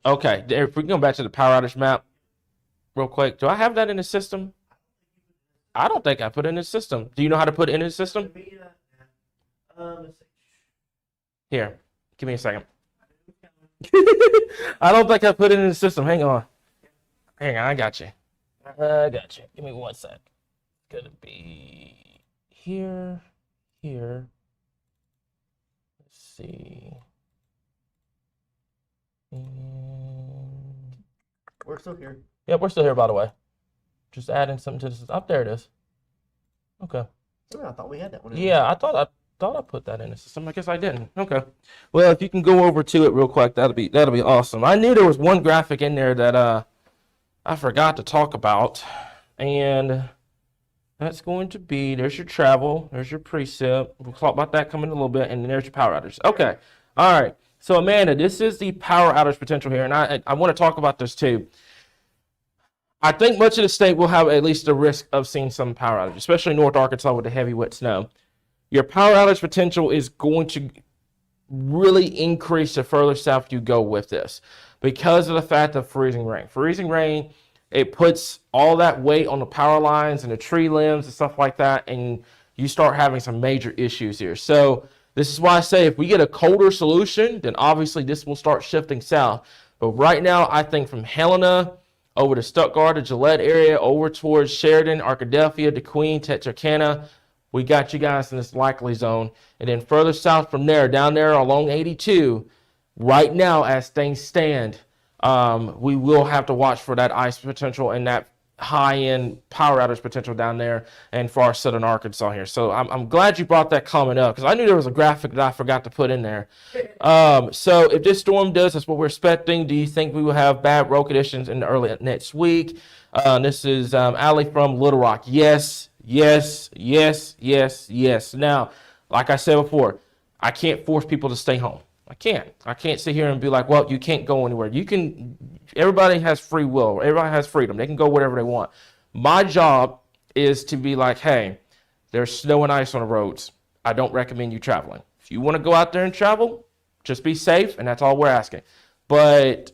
Okay, if we can go back to the power outage map real quick. Do I have that in the system? I don't think I put it in the system. Do you know how to put it in the system? Here, give me a second. I don't think I put it in the system. Hang on, I got you. Give me one sec. It's gonna be here. Let's see. We're still here. Yeah, we're still here, by the way. Just adding something to this. Up there it is. Okay. I thought we had that one. Yeah, I thought I put that in the system. I guess I didn't. Okay. Well, if you can go over to it real quick, that'll be awesome. I knew there was one graphic in there that I forgot to talk about, and that's going to be, there's your travel, there's your precip. We'll talk about that coming in a little bit, and then there's your power outage. Okay. All right. So Amanda, this is the power outage potential here, and I want to talk about this too. I think much of the state will have at least a risk of seeing some power outage, especially North Arkansas with the heavy wet snow. Your power outage potential is going to really increase the further south you go with this, because of the fact of freezing rain. Freezing rain, it puts all that weight on the power lines and the tree limbs and stuff like that, and you start having some major issues here. So this is why I say if we get a colder solution, then obviously this will start shifting south. But right now, I think from Helena over to Stuttgart, the Gillette area, over towards Sheridan, Arkadelphia, DeQueen, Texarkana, we got you guys in this likely zone. And then further south from there, down there along 82, right now as things stand, we will have to watch for that ice potential and that high-end power outage potential down there and far southern Arkansas here. So I'm glad you brought that comment up because I knew there was a graphic that I forgot to put in there. So if this storm does, that's what we're expecting. Do you think we will have bad road conditions in the early next week? This is Ali from Little Rock. Yes, yes, yes, yes, yes. Now, like I said before, I can't force people to stay home. I can't sit here and be like, well, you can't go anywhere. Everybody has free will. Everybody has freedom. They can go wherever they want. My job is to be like, hey, there's snow and ice on the roads. I don't recommend you traveling. If you want to go out there and travel, just be safe, and that's all we're asking. But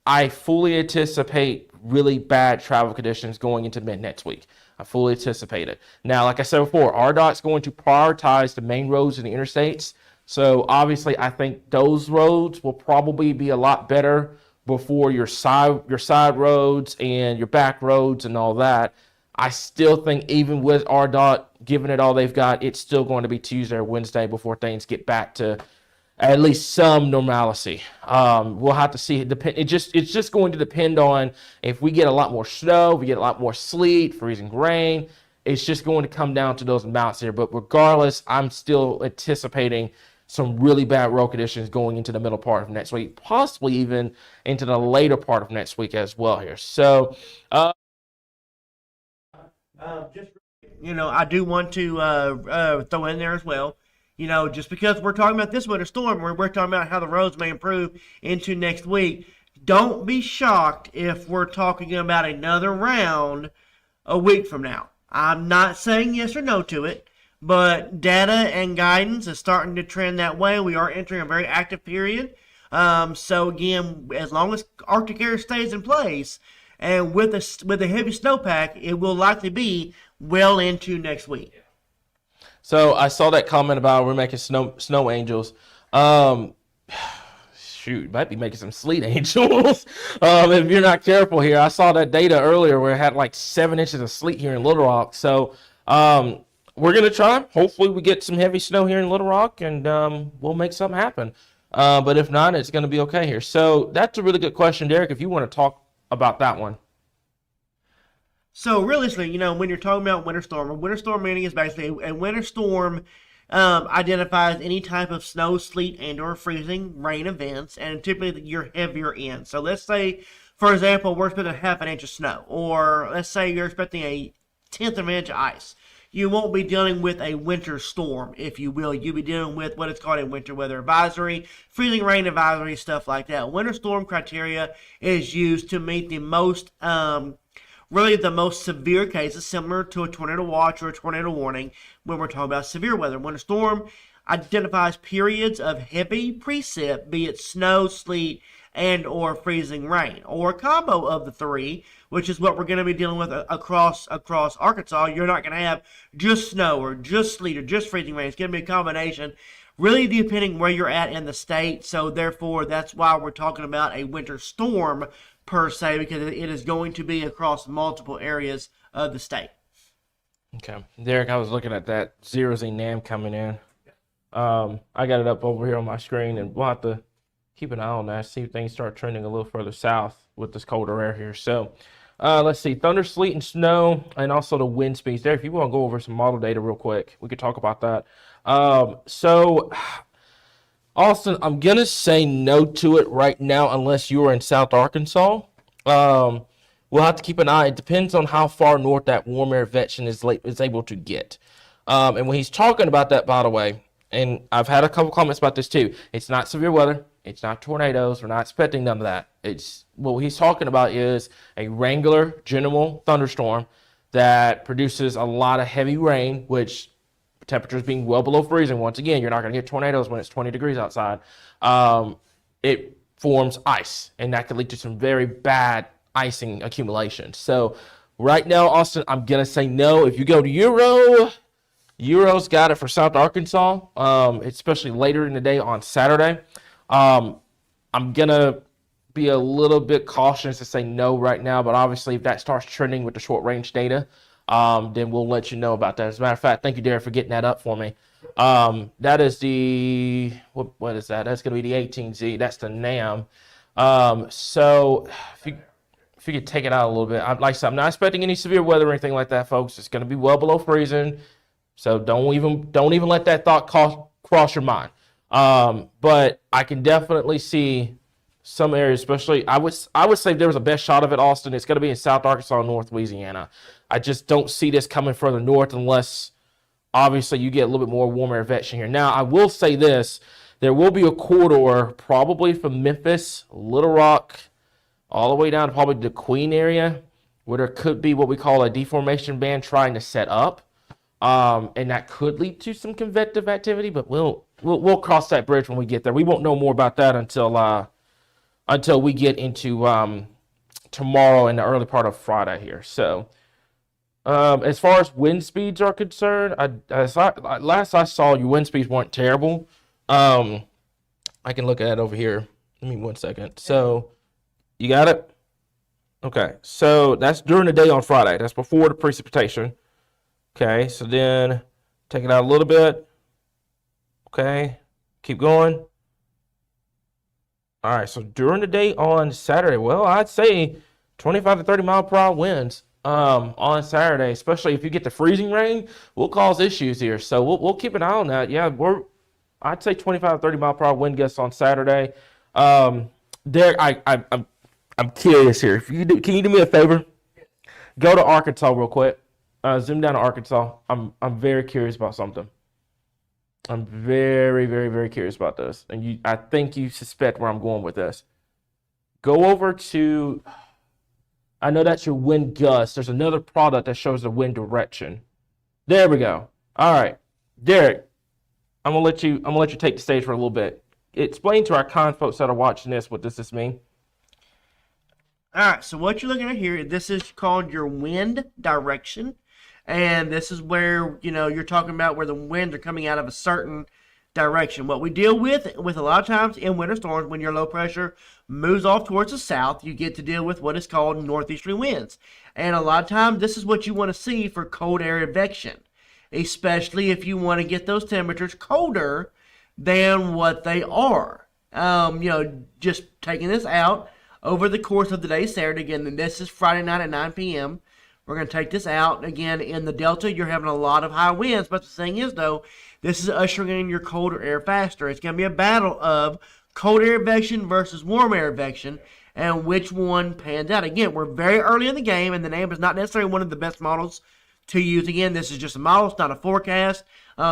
I fully anticipate really bad travel conditions going into mid next week. I fully anticipate it. Now, like I said before, RDOT's going to prioritize the main roads and the interstates. So obviously, I think those roads will probably be a lot better before your side roads and your back roads and all that. I still think even with RDOT giving it all they've got, it's still going to be Tuesday or Wednesday before things get back to at least some normalcy. We'll have to see. It's just going to depend on if we get a lot more snow, we get a lot more sleet, freezing rain. It's just going to come down to those amounts here. But regardless, I'm still anticipating some really bad road conditions going into the middle part of next week, possibly even into the later part of next week as well here. So, I do want to throw in there as well. Just because we're talking about this winter storm, we're talking about how the roads may improve into next week. Don't be shocked if we're talking about another round a week from now. I'm not saying yes or no to it. But data and guidance is starting to trend that way. We are entering a very active period. So again, as long as Arctic air stays in place, and with a heavy snowpack, it will likely be well into next week. So I saw that comment about we're making snow angels. Shoot, might be making some sleet angels if you're not careful here. I saw that data earlier where it had like 7 inches of sleet here in Little Rock. So we're going to try. Hopefully we get some heavy snow here in Little Rock, and we'll make something happen. But if not, it's going to be okay here. So that's a really good question, Derek, if you want to talk about that one. So realistically, when you're talking about winter storm, a winter storm meaning is basically a winter storm identifies any type of snow, sleet, and or freezing rain events, and typically you're heavier in. So let's say, for example, we're expecting half an inch of snow, or let's say you're expecting a 1/10 of an inch of ice. You won't be dealing with a winter storm, if you will. You'll be dealing with what is called a winter weather advisory, freezing rain advisory, stuff like that. Winter storm criteria is used to meet the most, really the most severe cases, similar to a tornado watch or a tornado warning when we're talking about severe weather. Winter storm identifies periods of heavy precip, be it snow, sleet, and or freezing rain, or a combo of the three, which is what we're going to be dealing with across Arkansas. You're not going to have just snow or just sleet or just freezing rain. It's going to be a combination, really depending where you're at in the state. So therefore, that's why we're talking about a winter storm per se, because it is going to be across multiple areas of the state. Okay, Derek, I was looking at that 0Z NAM coming in. I got it up over here on my screen, and we'll have to keep an eye on that, see if things start trending a little further south with this colder air here. So let's see, thunder, sleet, and snow, and also the wind speeds. There, if you want to go over some model data real quick, we could talk about that. So Austin, I'm going to say no to it right now unless you're in South Arkansas. We'll have to keep an eye. It depends on how far north that warm air vection is able to get. And when he's talking about that, by the way, and I've had a couple comments about this too, it's not severe weather. It's not tornadoes. We're not expecting none of that. It's what he's talking about is a regular general thunderstorm that produces a lot of heavy rain, which temperatures being well below freezing. Once again, you're not going to get tornadoes when it's 20 degrees outside. It forms ice, and that could lead to some very bad icing accumulation. So right now, Austin, I'm going to say no. If you go to Euro, Euro's got it for South Arkansas, especially later in the day on Saturday. I'm going to be a little bit cautious to say no right now, but obviously if that starts trending with the short range data, then we'll let you know about that. As a matter of fact, thank you, Derek, for getting that up for me. That is the, what is that? That's going to be the 18Z. That's the NAM. So if you could take it out a little bit, like I said, I'm not expecting any severe weather or anything like that, folks. It's going to be well below freezing. So don't even let that thought cross your mind. But I can definitely see some areas, especially I would say if there was a best shot of it, Austin, it's going to be in South Arkansas and North Louisiana. I just don't see this coming further north unless obviously you get a little bit more warm air vection here. Now, I will say this, there will be a corridor probably from Memphis, Little Rock, all the way down to probably the Queen area, where there could be what we call a deformation band trying to set up. And that could lead to some convective activity, but we'll cross that bridge when we get there. We won't know more about that until we get into tomorrow and the early part of Friday here. So as far as wind speeds are concerned, last I saw, your wind speeds weren't terrible. I can look at it over here. Give me 1 second. So you got it? Okay, so that's during the day on Friday. That's before the precipitation. Okay, so then take it out a little bit. Okay, keep going. All right, so during the day on Saturday, well, I'd say 25 to 30 mile per hour winds on Saturday, especially if you get the freezing rain, will cause issues here. So we'll keep an eye on that. Yeah, I'd say 25 to 30 mile per hour wind gusts on Saturday. Derek, I'm curious here. Can you do me a favor? Go to Arkansas real quick. Zoom down to Arkansas. I'm very curious about something. I'm very, very, very curious about this. And I think you suspect where I'm going with this. Go over to, I know that's your wind gust. There's another product that shows the wind direction. There we go. All right. Derek, I'm gonna let you take the stage for a little bit. Explain to our kind folks that are watching this, what does this mean? All right, so what you're looking at here, this is called your wind direction. And this is where, you're talking about where the winds are coming out of a certain direction. What we deal with a lot of times in winter storms, when your low pressure moves off towards the south, you get to deal with what is called northeasterly winds. And a lot of times, this is what you want to see for cold air advection, especially if you want to get those temperatures colder than what they are. Just taking this out over the course of the day, Saturday. Again, this is Friday night at 9 p.m. We're going to take this out. Again, in the Delta, you're having a lot of high winds. But the thing is, though, this is ushering in your colder air faster. It's going to be a battle of cold air advection versus warm air advection, and which one pans out. Again, we're very early in the game, and the NAM is not necessarily one of the best models to use. Again, this is just a model. It's not a forecast.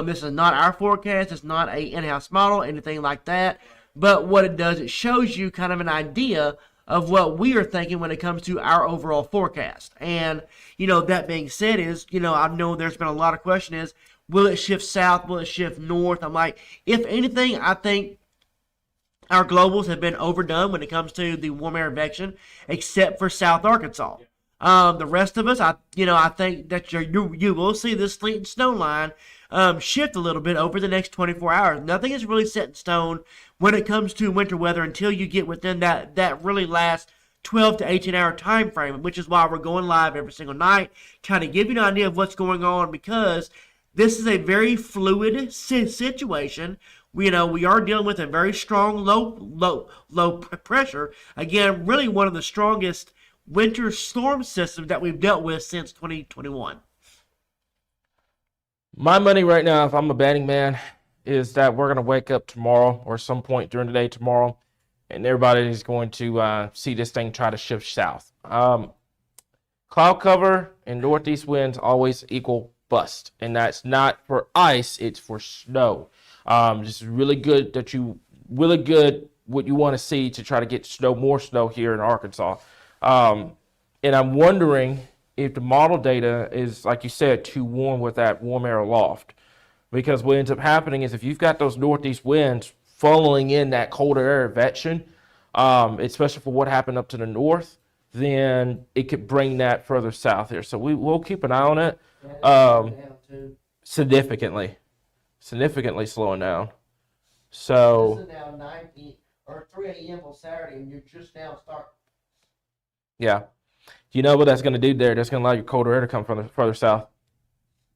This is not our forecast. It's not a in-house model, anything like that. But what it does, it shows you kind of an idea of what we are thinking when it comes to our overall forecast. And, that being said is, I know there's been a lot of question is, will it shift south? Will it shift north? I'm like, if anything, I think our globals have been overdone when it comes to the warm air advection, except for South Arkansas. The rest of us, I think that you will see this sleet and snow line shift a little bit over the next 24 hours. Nothing is really set in stone when it comes to winter weather until you get within that really last 12 to 18 hour time frame, which is why we're going live every single night, kind of give you an idea of what's going on, because this is a very fluid situation. We are dealing with a very strong low pressure. Again, really one of the strongest winter storm systems that we've dealt with since 2021. My money right now, if I'm a betting man, is that we're going to wake up tomorrow or some point during the day tomorrow, and everybody is going to see this thing try to shift south. Cloud cover and northeast winds always equal bust, and that's not for ice, it's for snow. This is really good what you want to see to try to get more snow here in Arkansas. And I'm wondering if the model data is, like you said, too warm with that warm air aloft. Because what ends up happening is if you've got those northeast winds funneling in that colder air advection, especially for what happened up to the north, then it could bring that further south here. So we'll keep an eye on it. significantly slowing down. This So is now 9 or 3 a.m. on Saturday, and you're just now starting. yeah, you know what that's going to do there? That's going to allow your colder air to come from further south,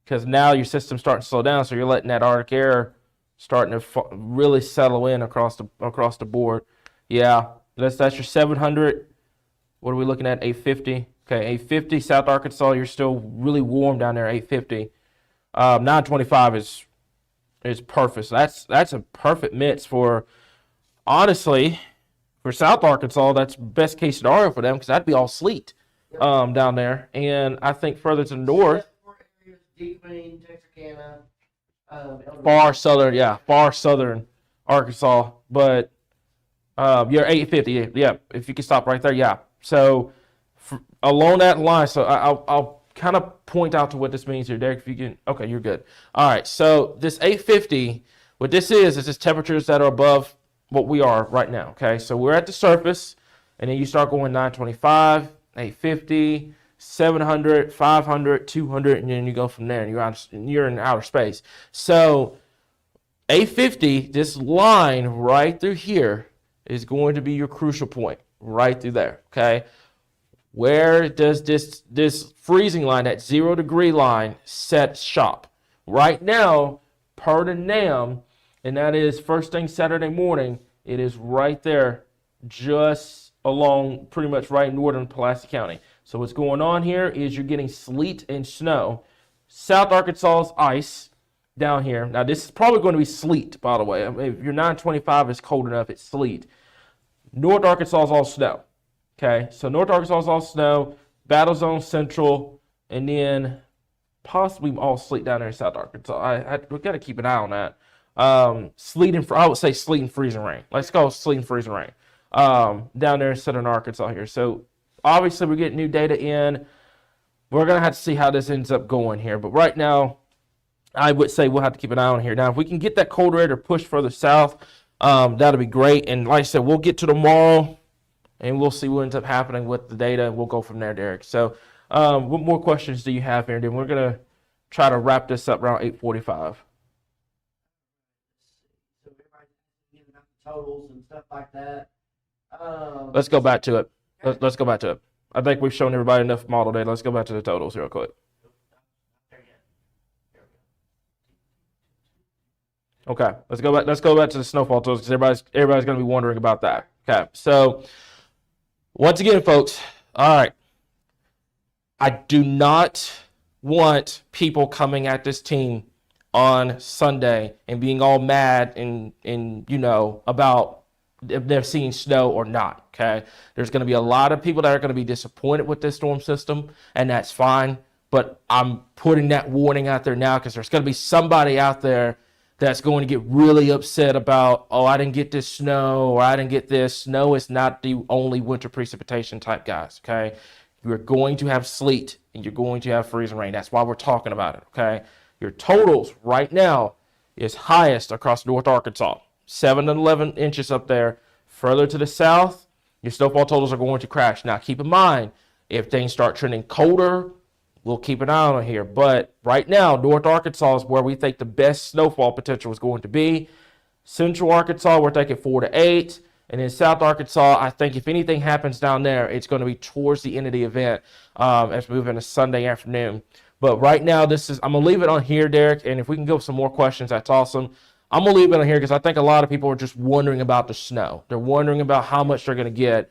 because now your system's starting to slow down. So you're letting that Arctic air starting to really settle in across the board. Yeah, that's your 700. What are we looking at? 850. Okay, 850 South Arkansas. You're still really warm down there. 850. 925 is perfect. So that's a perfect mix for, honestly, for South Arkansas. That's best case scenario for them, because that'd be all sleet down there. And I think further to the north, Dequeen, Texarkana, far southern Arkansas. But you're 850. Yeah, if you can stop right there, yeah. So along that line, so I'll kind of point out to what this means here, Derek. If you can, okay, you're good. All right, so this 850, what this is just temperatures that are above what we are right now. Okay, so we're at the surface, and then you start going 925, 850, 700, 500, 200, and then you go from there, and you're in outer space. So 850, this line right through here is going to be your crucial point, right through there. Okay. Where does this freezing line, that 0 degree line, set shop? Right now, per the NAM, and that is first thing Saturday morning, it is right there, just along pretty much right northern Pulaski County. So what's going on here is you're getting sleet and snow. South Arkansas's ice down here. Now, this is probably going to be sleet, by the way. I mean, if your 925 is cold enough, it's sleet. North Arkansas is all snow. Okay, so North Arkansas is all snow, Battle Zone Central, and then possibly all sleet down there in South Arkansas. We've got to keep an eye on that. Sleet and I would say sleet and freezing rain. Let's go sleet and freezing rain down there in southern Arkansas here. So obviously we're getting new data in. We're going to have to see how this ends up going here. But right now, I would say we'll have to keep an eye on here. Now, if we can get that colder air to push further south, that'll be great. And like I said, we'll get to tomorrow, and we'll see what ends up happening with the data, and we'll go from there, Derek. So what more questions do you have here? Then we're going to try to wrap this up around 8:45. So everybody's giving out the totals and stuff like that. Let's go back to it. Let's go back to it. I think we've shown everybody enough model data. Let's go back to the totals real quick. Okay, let's go back to the snowfall totals, because everybody's going to be wondering about that. Okay, so once again, folks, all right, I do not want people coming at this team on Sunday and being all mad and about if they're seeing snow or not. Okay, there's going to be a lot of people that are going to be disappointed with this storm system, and that's fine. But I'm putting that warning out there now, because there's going to be somebody out there that's going to get really upset about, oh, I didn't get this snow, or I didn't get this. Snow is not the only winter precipitation type, guys. Okay, you're going to have sleet and you're going to have freezing rain. That's why we're talking about it. Okay, your totals right now is highest across North Arkansas, 7 to 11 inches up there. Further to the south, your snowfall totals are going to crash. Now, keep in mind, if things start trending colder, we'll keep an eye on it here. But right now, North Arkansas is where we think the best snowfall potential is going to be. Central Arkansas, we're thinking 4 to 8. And in South Arkansas, I think if anything happens down there, it's going to be towards the end of the event as we move into Sunday afternoon. But right now, I'm going to leave it on here, Derek. And if we can go with some more questions, that's awesome. I'm going to leave it on here because I think a lot of people are just wondering about the snow. They're wondering about how much they're going to get.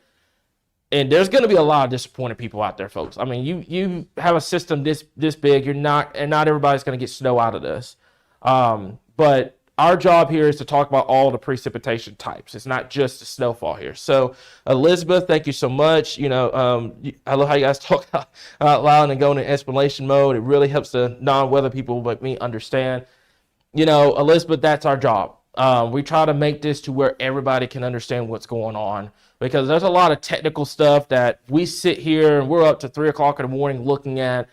And there's going to be a lot of disappointed people out there, folks. I mean, you have a system this big, not everybody's going to get snow out of this. But our job here is to talk about all the precipitation types. It's not just the snowfall here. So, Elizabeth, thank you so much. I love how you guys talk out loud and go into explanation mode. It really helps the non-weather people like me understand. Elizabeth, that's our job. We try to make this to where everybody can understand what's going on, because there's a lot of technical stuff that we sit here and we're up to 3 o'clock in the morning looking at,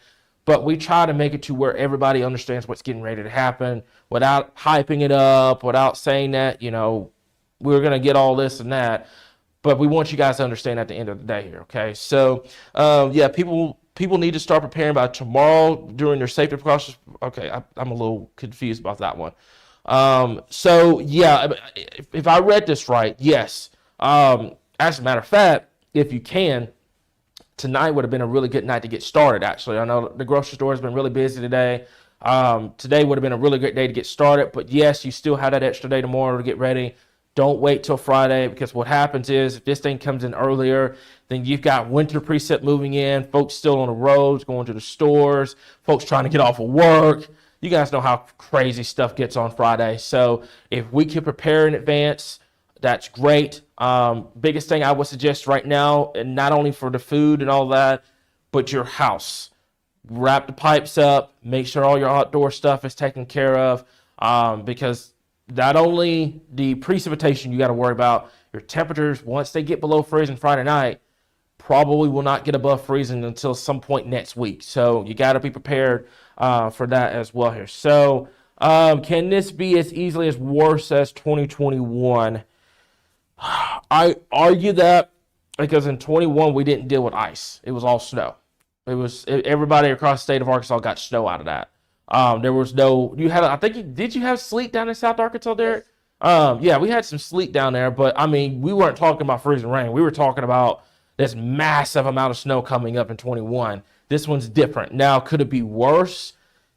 but we try to make it to where everybody understands what's getting ready to happen without hyping it up, without saying that, we're going to get all this and that. But we want you guys to understand at the end of the day here, okay? So, people people need to start preparing by tomorrow during their safety precautions. Okay, I'm a little confused about that one. So yeah, if I read this right, yes. As a matter of fact, if you can, tonight would have been a really good night to get started, actually. I know the grocery store has been really busy today. Today would have been a really great day to get started, but yes, you still have that extra day tomorrow to get ready. Don't wait till Friday, because what happens is if this thing comes in earlier, then you've got winter preset moving in, folks still on the roads, going to the stores, folks trying to get off of work. You guys know how crazy stuff gets on Friday. So if we can prepare in advance, that's great. Biggest thing I would suggest right now, and not only for the food and all that, but your house. Wrap the pipes up, make sure all your outdoor stuff is taken care of, because not only the precipitation you got to worry about, your temperatures, once they get below freezing Friday night, probably will not get above freezing until some point next week. So you got to be prepared for that as well here. So can this be as easily as worse as 2021? I argue that because in 21 we didn't deal with ice. It was all snow. Everybody across the state of Arkansas got snow out of that. There was no, did you have sleet down in South Arkansas, Derek? Yeah, we had some sleet down there, but I mean, we weren't talking about freezing rain. We were talking about this massive amount of snow coming up in 21. This one's different. Now, could it be worse?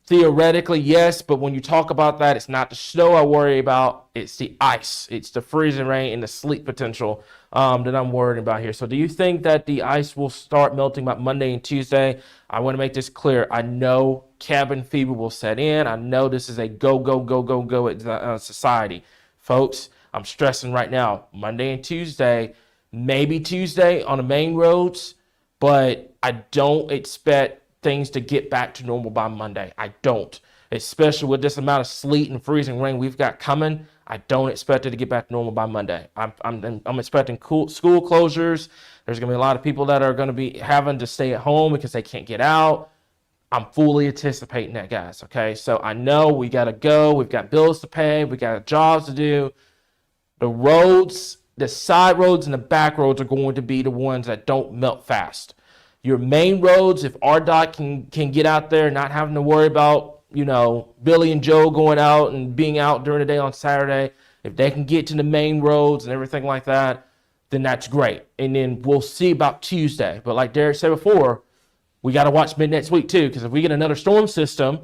Theoretically, yes, but when you talk about that, it's not the snow I worry about, it's the ice. It's the freezing rain and the sleet potential that I'm worried about here. So do you think that the ice will start melting by Monday and Tuesday? I want to make this clear. I know cabin fever will set in. I know this is a go society. Folks, I'm stressing right now, Monday and Tuesday, maybe Tuesday on the main roads, but I don't expect things to get back to normal by Monday. I don't, especially with this amount of sleet and freezing rain we've got coming. I don't expect it to get back to normal by Monday. I'm expecting school closures. There's going to be a lot of people that are going to be having to stay at home because they can't get out. I'm fully anticipating that, guys. Okay, so I know we got to go. We've got bills to pay. We got jobs to do. The roads, the side roads and the back roads are going to be the ones that don't melt fast. Your main roads, if RDOT can get out there, not having to worry about, Billy and Joe going out and being out during the day on Saturday, if they can get to the main roads and everything like that, then that's great. And then we'll see about Tuesday. But like Derek said before, we got to watch mid next week too, because if we get another storm system,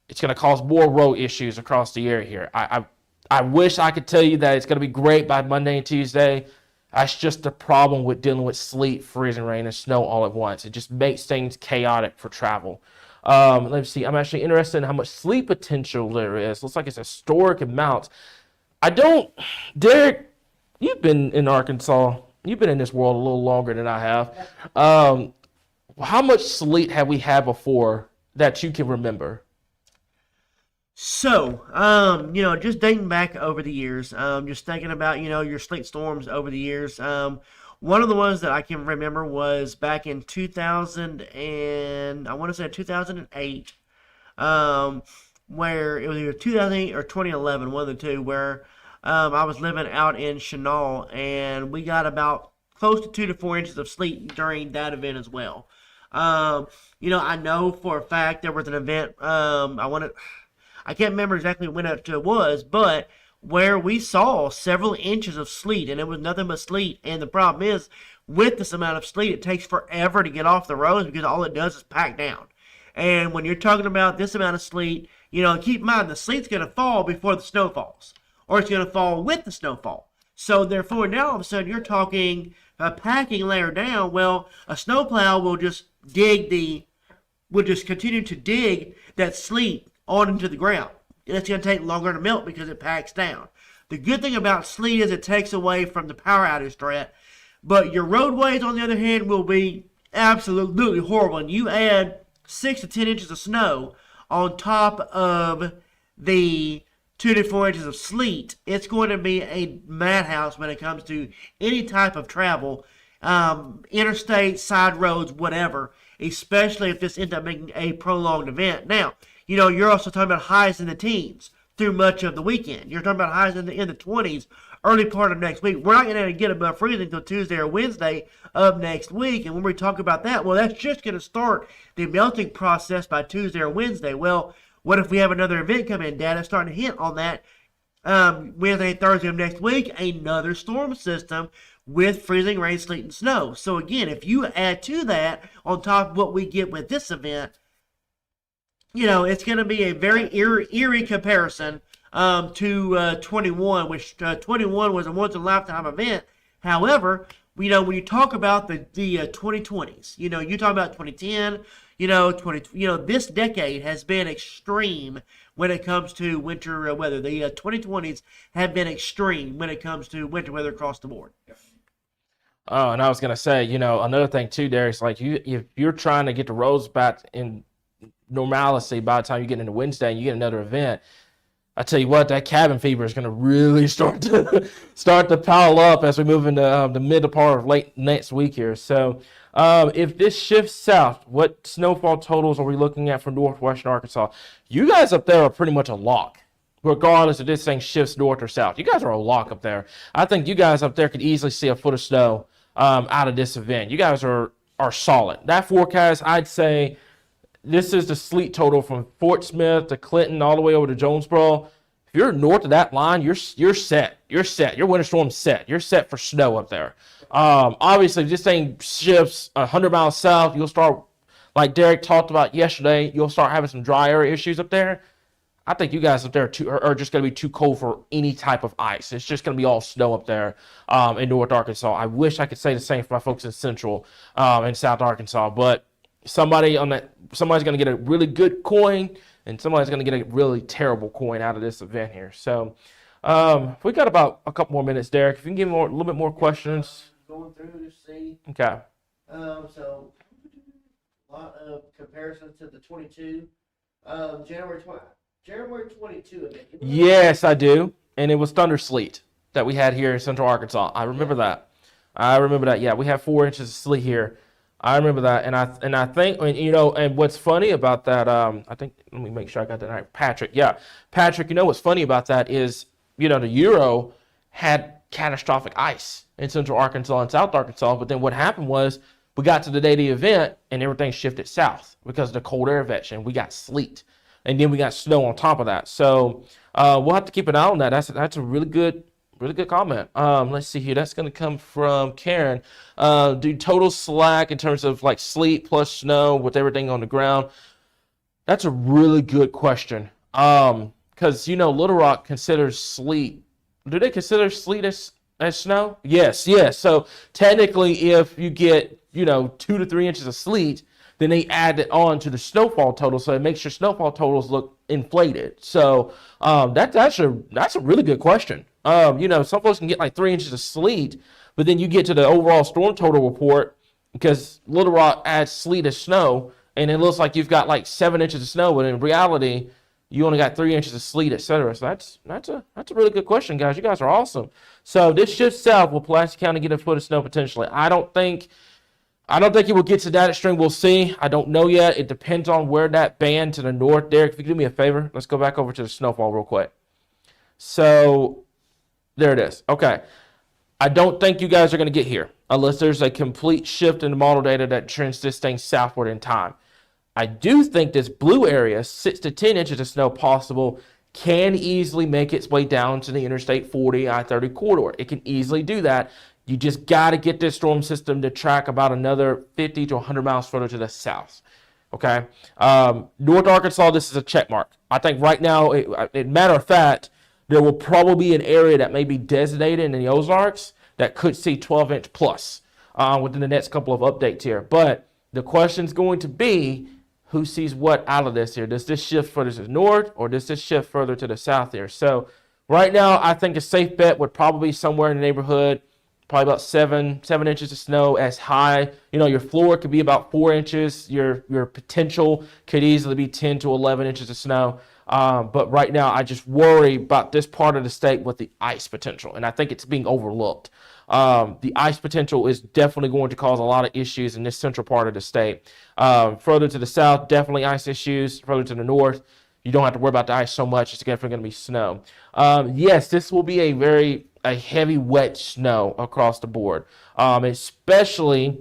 it's going to cause more road issues across the area here. I wish I could tell you that it's going to be great by Monday and Tuesday. That's just the problem with dealing with sleet, freezing rain, and snow all at once. It just makes things chaotic for travel. Let's see. I'm actually interested in how much sleet potential there is. Looks like it's historic amounts. Derek, you've been in Arkansas. You've been in this world a little longer than I have. How much sleet have we had before that you can remember? So, just dating back over the years, just thinking about, your sleet storms over the years. One of the ones that I can remember was back in 2008, where it was either 2008 or 2011, one of the two, where I was living out in Chenal, and we got about close to 2 to 4 inches of sleet during that event as well. I know for a fact there was an event, I can't remember exactly when it was, but where we saw several inches of sleet, and it was nothing but sleet. And the problem is, with this amount of sleet, it takes forever to get off the roads because all it does is pack down. And when you're talking about this amount of sleet, keep in mind the sleet's going to fall before the snow falls, or it's going to fall with the snowfall. So therefore, now all of a sudden you're talking a packing layer down. Well, a snowplow will just continue to dig that sleet on into the ground. And it's going to take longer to melt because it packs down. The good thing about sleet is it takes away from the power outage threat, but your roadways, on the other hand, will be absolutely horrible. And you add 6 to 10 inches of snow on top of the 2 to 4 inches of sleet, it's going to be a madhouse when it comes to any type of travel, interstate, side roads, whatever, especially if this ends up being a prolonged event. Now, you're also talking about highs in the teens through much of the weekend. You're talking about highs in the 20s early part of next week. We're not going to get above freezing until Tuesday or Wednesday of next week. And when we talk about that, well, that's just going to start the melting process by Tuesday or Wednesday. Well, what if we have another event come in? Data starting to hint on that. Wednesday, Thursday of next week, another storm system with freezing rain, sleet, and snow. So again, if you add to that on top of what we get with this event, it's going to be a very eerie comparison to 21, which 21 was a once-in-a-lifetime event. However, when you talk about the 2020s, you talk about 2010, this decade has been extreme when it comes to winter weather. The 2020s have been extreme when it comes to winter weather across the board. Oh, and I was gonna say, another thing too, Derek, is like if you're trying to get the roads back in normalcy by the time you get into Wednesday and you get another event, I tell you what, that cabin fever is going to really start to pile up as we move into the middle part of late next week here. So if this shifts south, what snowfall totals are we looking at for northwestern Arkansas? You guys up there are pretty much a lock, regardless if this thing shifts north or south. You guys are a lock up there. I think you guys up there could easily see a foot of snow out of this event. You guys are solid. That forecast, I'd say, this is the sleet total from Fort Smith to Clinton all the way over to Jonesboro. If you're north of that line, you're set. You're set. Your winter storm's set. You're set for snow up there. Obviously, if this thing shifts 100 miles south, you'll start, like Derek talked about yesterday, you'll start having some dry area issues up there. I think you guys up there are just going to be too cold for any type of ice. It's just going to be all snow up there in North Arkansas. I wish I could say the same for my folks in Central and South Arkansas, but somebody's going to get a really good coin, and somebody's going to get a really terrible coin out of this event here. So we got about a couple more minutes, Derek. If you can give me a little bit more questions. Going through to see. Okay. So a lot of comparisons to the 22. January 22 event. Yes, I do. And it was thunder sleet that we had here in Central Arkansas. I remember that. Yeah, we have 4 inches of sleet here. I remember that, and I think, and what's funny about that, let me make sure I got that right. Patrick, what's funny about that is, the Euro had catastrophic ice in Central Arkansas and South Arkansas, but then what happened was we got to the day of the event and everything shifted south because of the cold air invasion. We got sleet, and then we got snow on top of that. So we'll have to keep an eye on that. That's a really good comment. Let's see here. That's going to come from Karen. Do total slack in terms of like sleet plus snow with everything on the ground? That's a really good question. Because, Little Rock considers sleet. Do they consider sleet as snow? Yes. So technically, if you get, 2 to 3 inches of sleet, then they add it on to the snowfall total, so it makes your snowfall totals look inflated. So that's a really good question. Some folks can get like 3 inches of sleet, but then you get to the overall storm total report because Little Rock adds sleet as snow, and it looks like you've got like 7 inches of snow, but in reality, you only got 3 inches of sleet, etc. So that's a really good question, guys. You guys are awesome. So this shifts south. Will Pulaski County get a foot of snow potentially? I don't think it will get to that extreme. We'll see. I don't know yet. It depends on where that band to the north. Derek, if you could do me a favor, let's go back over to the snowfall real quick. So there it is. Okay. I don't think you guys are going to get here unless there's a complete shift in the model data that trends this thing southward in time. I do think this blue area, 6 to 10 inches of snow possible, can easily make its way down to the Interstate 40, I-30 corridor. It can easily do that. You just got to get this storm system to track about another 50 to 100 miles further to the south. Okay? North Arkansas, this is a check mark. I think right now, matter of fact, there will probably be an area that may be designated in the Ozarks that could see 12-inch plus within the next couple of updates here. But the question's going to be, who sees what out of this here? Does this shift further to the north, or does this shift further to the south here? So right now, I think a safe bet would probably be somewhere in the neighborhood, probably about 7 inches of snow as high. Your floor could be about 4 inches. Your potential could easily be 10 to 11 inches of snow. But right now, I just worry about this part of the state with the ice potential, and I think it's being overlooked. The ice potential is definitely going to cause a lot of issues in this central part of the state. Further to the south, definitely ice issues. Further to the north, you don't have to worry about the ice so much. It's definitely going to be snow. Yes, this will be a very a heavy wet snow across the board, especially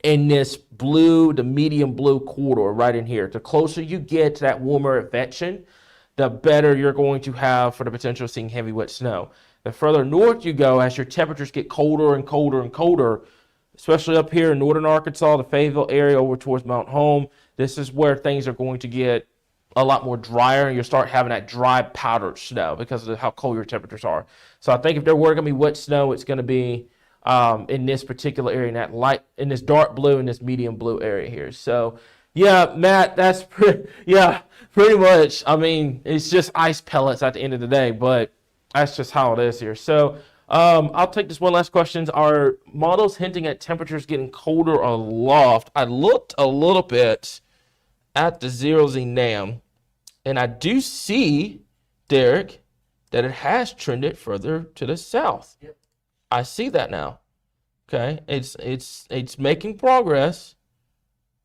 in this blue, the medium blue corridor right in here. The closer you get to that warmer advection, the better you're going to have for the potential of seeing heavy wet snow. The further north you go, as your temperatures get colder and colder and colder, especially up here in northern Arkansas, the Fayetteville area over towards Mount Home, this is where things are going to get a lot more drier, and you'll start having that dry powdered snow because of how cold your temperatures are. So I think if there were going to be wet snow, it's going to be in this particular area, in this dark blue and this medium blue area here. So yeah, Matt, that's pretty much. I mean, it's just ice pellets at the end of the day, but that's just how it is here. So I'll take this one last question. Are models hinting at temperatures getting colder aloft? I looked a little bit at the 0Z NAM, and I do see, Derek, that it has trended further to the south. Yep. I see that now. Okay, it's making progress.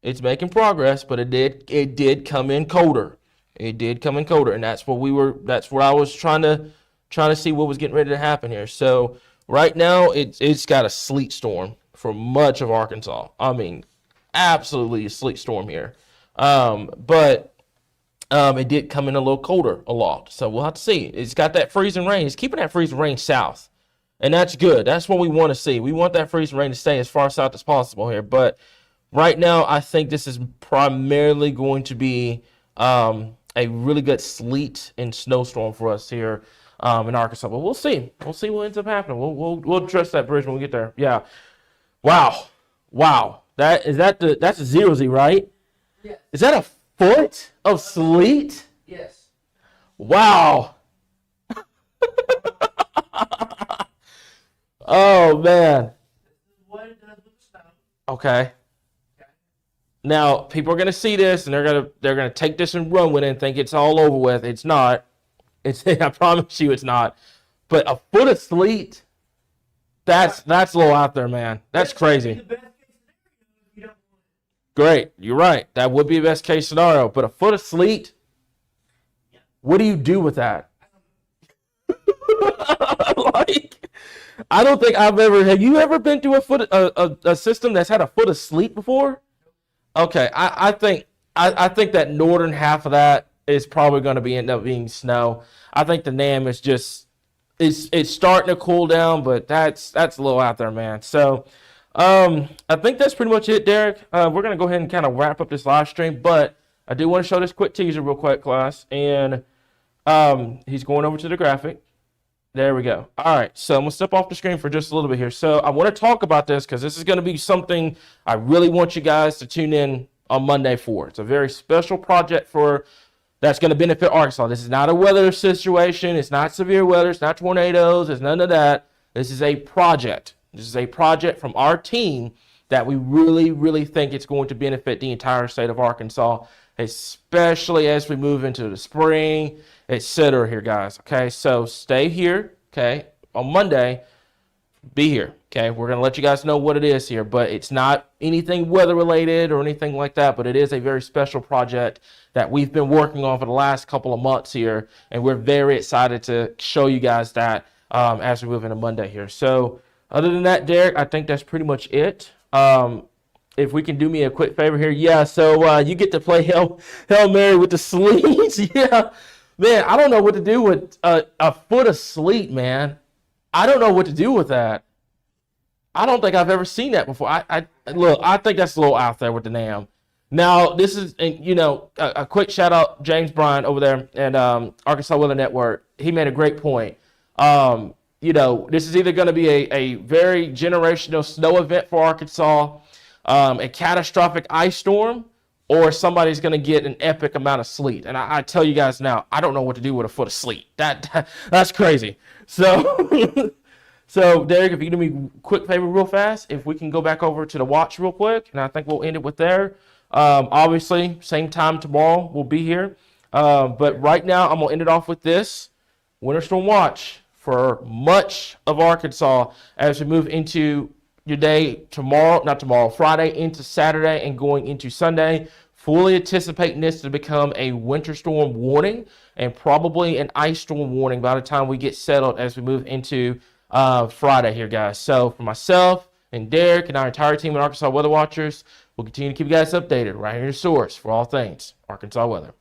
It's making progress, but it did come in colder. It did come in colder, and that's where I was trying to see what was getting ready to happen here. So right now it's got a sleet storm for much of Arkansas. I mean, absolutely a sleet storm here. But it did come in a little colder aloft, so we'll have to see. It's got that freezing rain. It's keeping that freezing rain south, and that's good. That's what we want to see. We want that freezing rain to stay as far south as possible here. But right now, I think this is primarily going to be a really good sleet and snowstorm for us here in Arkansas. But we'll see. We'll see what ends up happening. We'll address that bridge when we get there. Yeah. Wow. That's a 0Z, right? Yes. Is that a foot of sleet? Yes. Wow. Oh man. What it does with the snow. Okay. Now people are gonna see this and they're gonna take this and run with it and think it's all over with. It's not. I promise you it's not. But a foot of sleet, that's a little out there, man. That's crazy. Great, you're right. That would be the best case scenario. But a foot of sleet, what do you do with that? I don't think I've ever. Have you ever been to a system that's had a foot of sleet before? Okay, I think that northern half of that is probably going to end up being snow. I think the NAM is just it's starting to cool down, but that's a little out there, man. So. I think that's pretty much it, Derek. We're going to go ahead and kind of wrap up this live stream, but I do want to show this quick teaser real quick, class. And he's going over to the graphic. There we go. All right, so I'm going to step off the screen for just a little bit here. So I want to talk about this because this is going to be something I really want you guys to tune in on Monday for. It's a very special project that's going to benefit Arkansas. This is not a weather situation. It's not severe weather. It's not tornadoes. It's none of that. This is a project. This is a project from our team that we really, really think it's going to benefit the entire state of Arkansas, especially as we move into the spring, etc. here, guys. Okay, so stay here, okay, on Monday. Be here, okay? We're going to let you guys know what it is here, but it's not anything weather-related or anything like that, but it is a very special project that we've been working on for the last couple of months here, and we're very excited to show you guys that as we move into Monday here. So, other than that, Derek, I think that's pretty much it. If we can do me a quick favor here. Yeah, so you get to play Hail Mary with the sleeves. Yeah. Man, I don't know what to do with a foot of sleet, man. I don't know what to do with that. I don't think I've ever seen that before. I think that's a little out there with the NAM. Now, this is, a quick shout out, James Bryant over there and Arkansas Weather Network. He made a great point. This is either going to be a very generational snow event for Arkansas, a catastrophic ice storm, or somebody's going to get an epic amount of sleet. And I tell you guys now, I don't know what to do with a foot of sleet. That's crazy. So, so Derek, if you can do me a quick favor real fast, if we can go back over to the watch real quick, and I think we'll end it with there. Obviously, same time tomorrow, we'll be here. But right now, I'm going to end it off with this Winter Storm Watch for much of Arkansas as we move into your day Friday into Saturday and going into Sunday. Fully anticipating this to become a winter storm warning and probably an ice storm warning by the time we get settled as we move into Friday here, guys. So for myself and Derek and our entire team at Arkansas Weather Watchers, we'll continue to keep you guys updated right here, your source for all things Arkansas weather.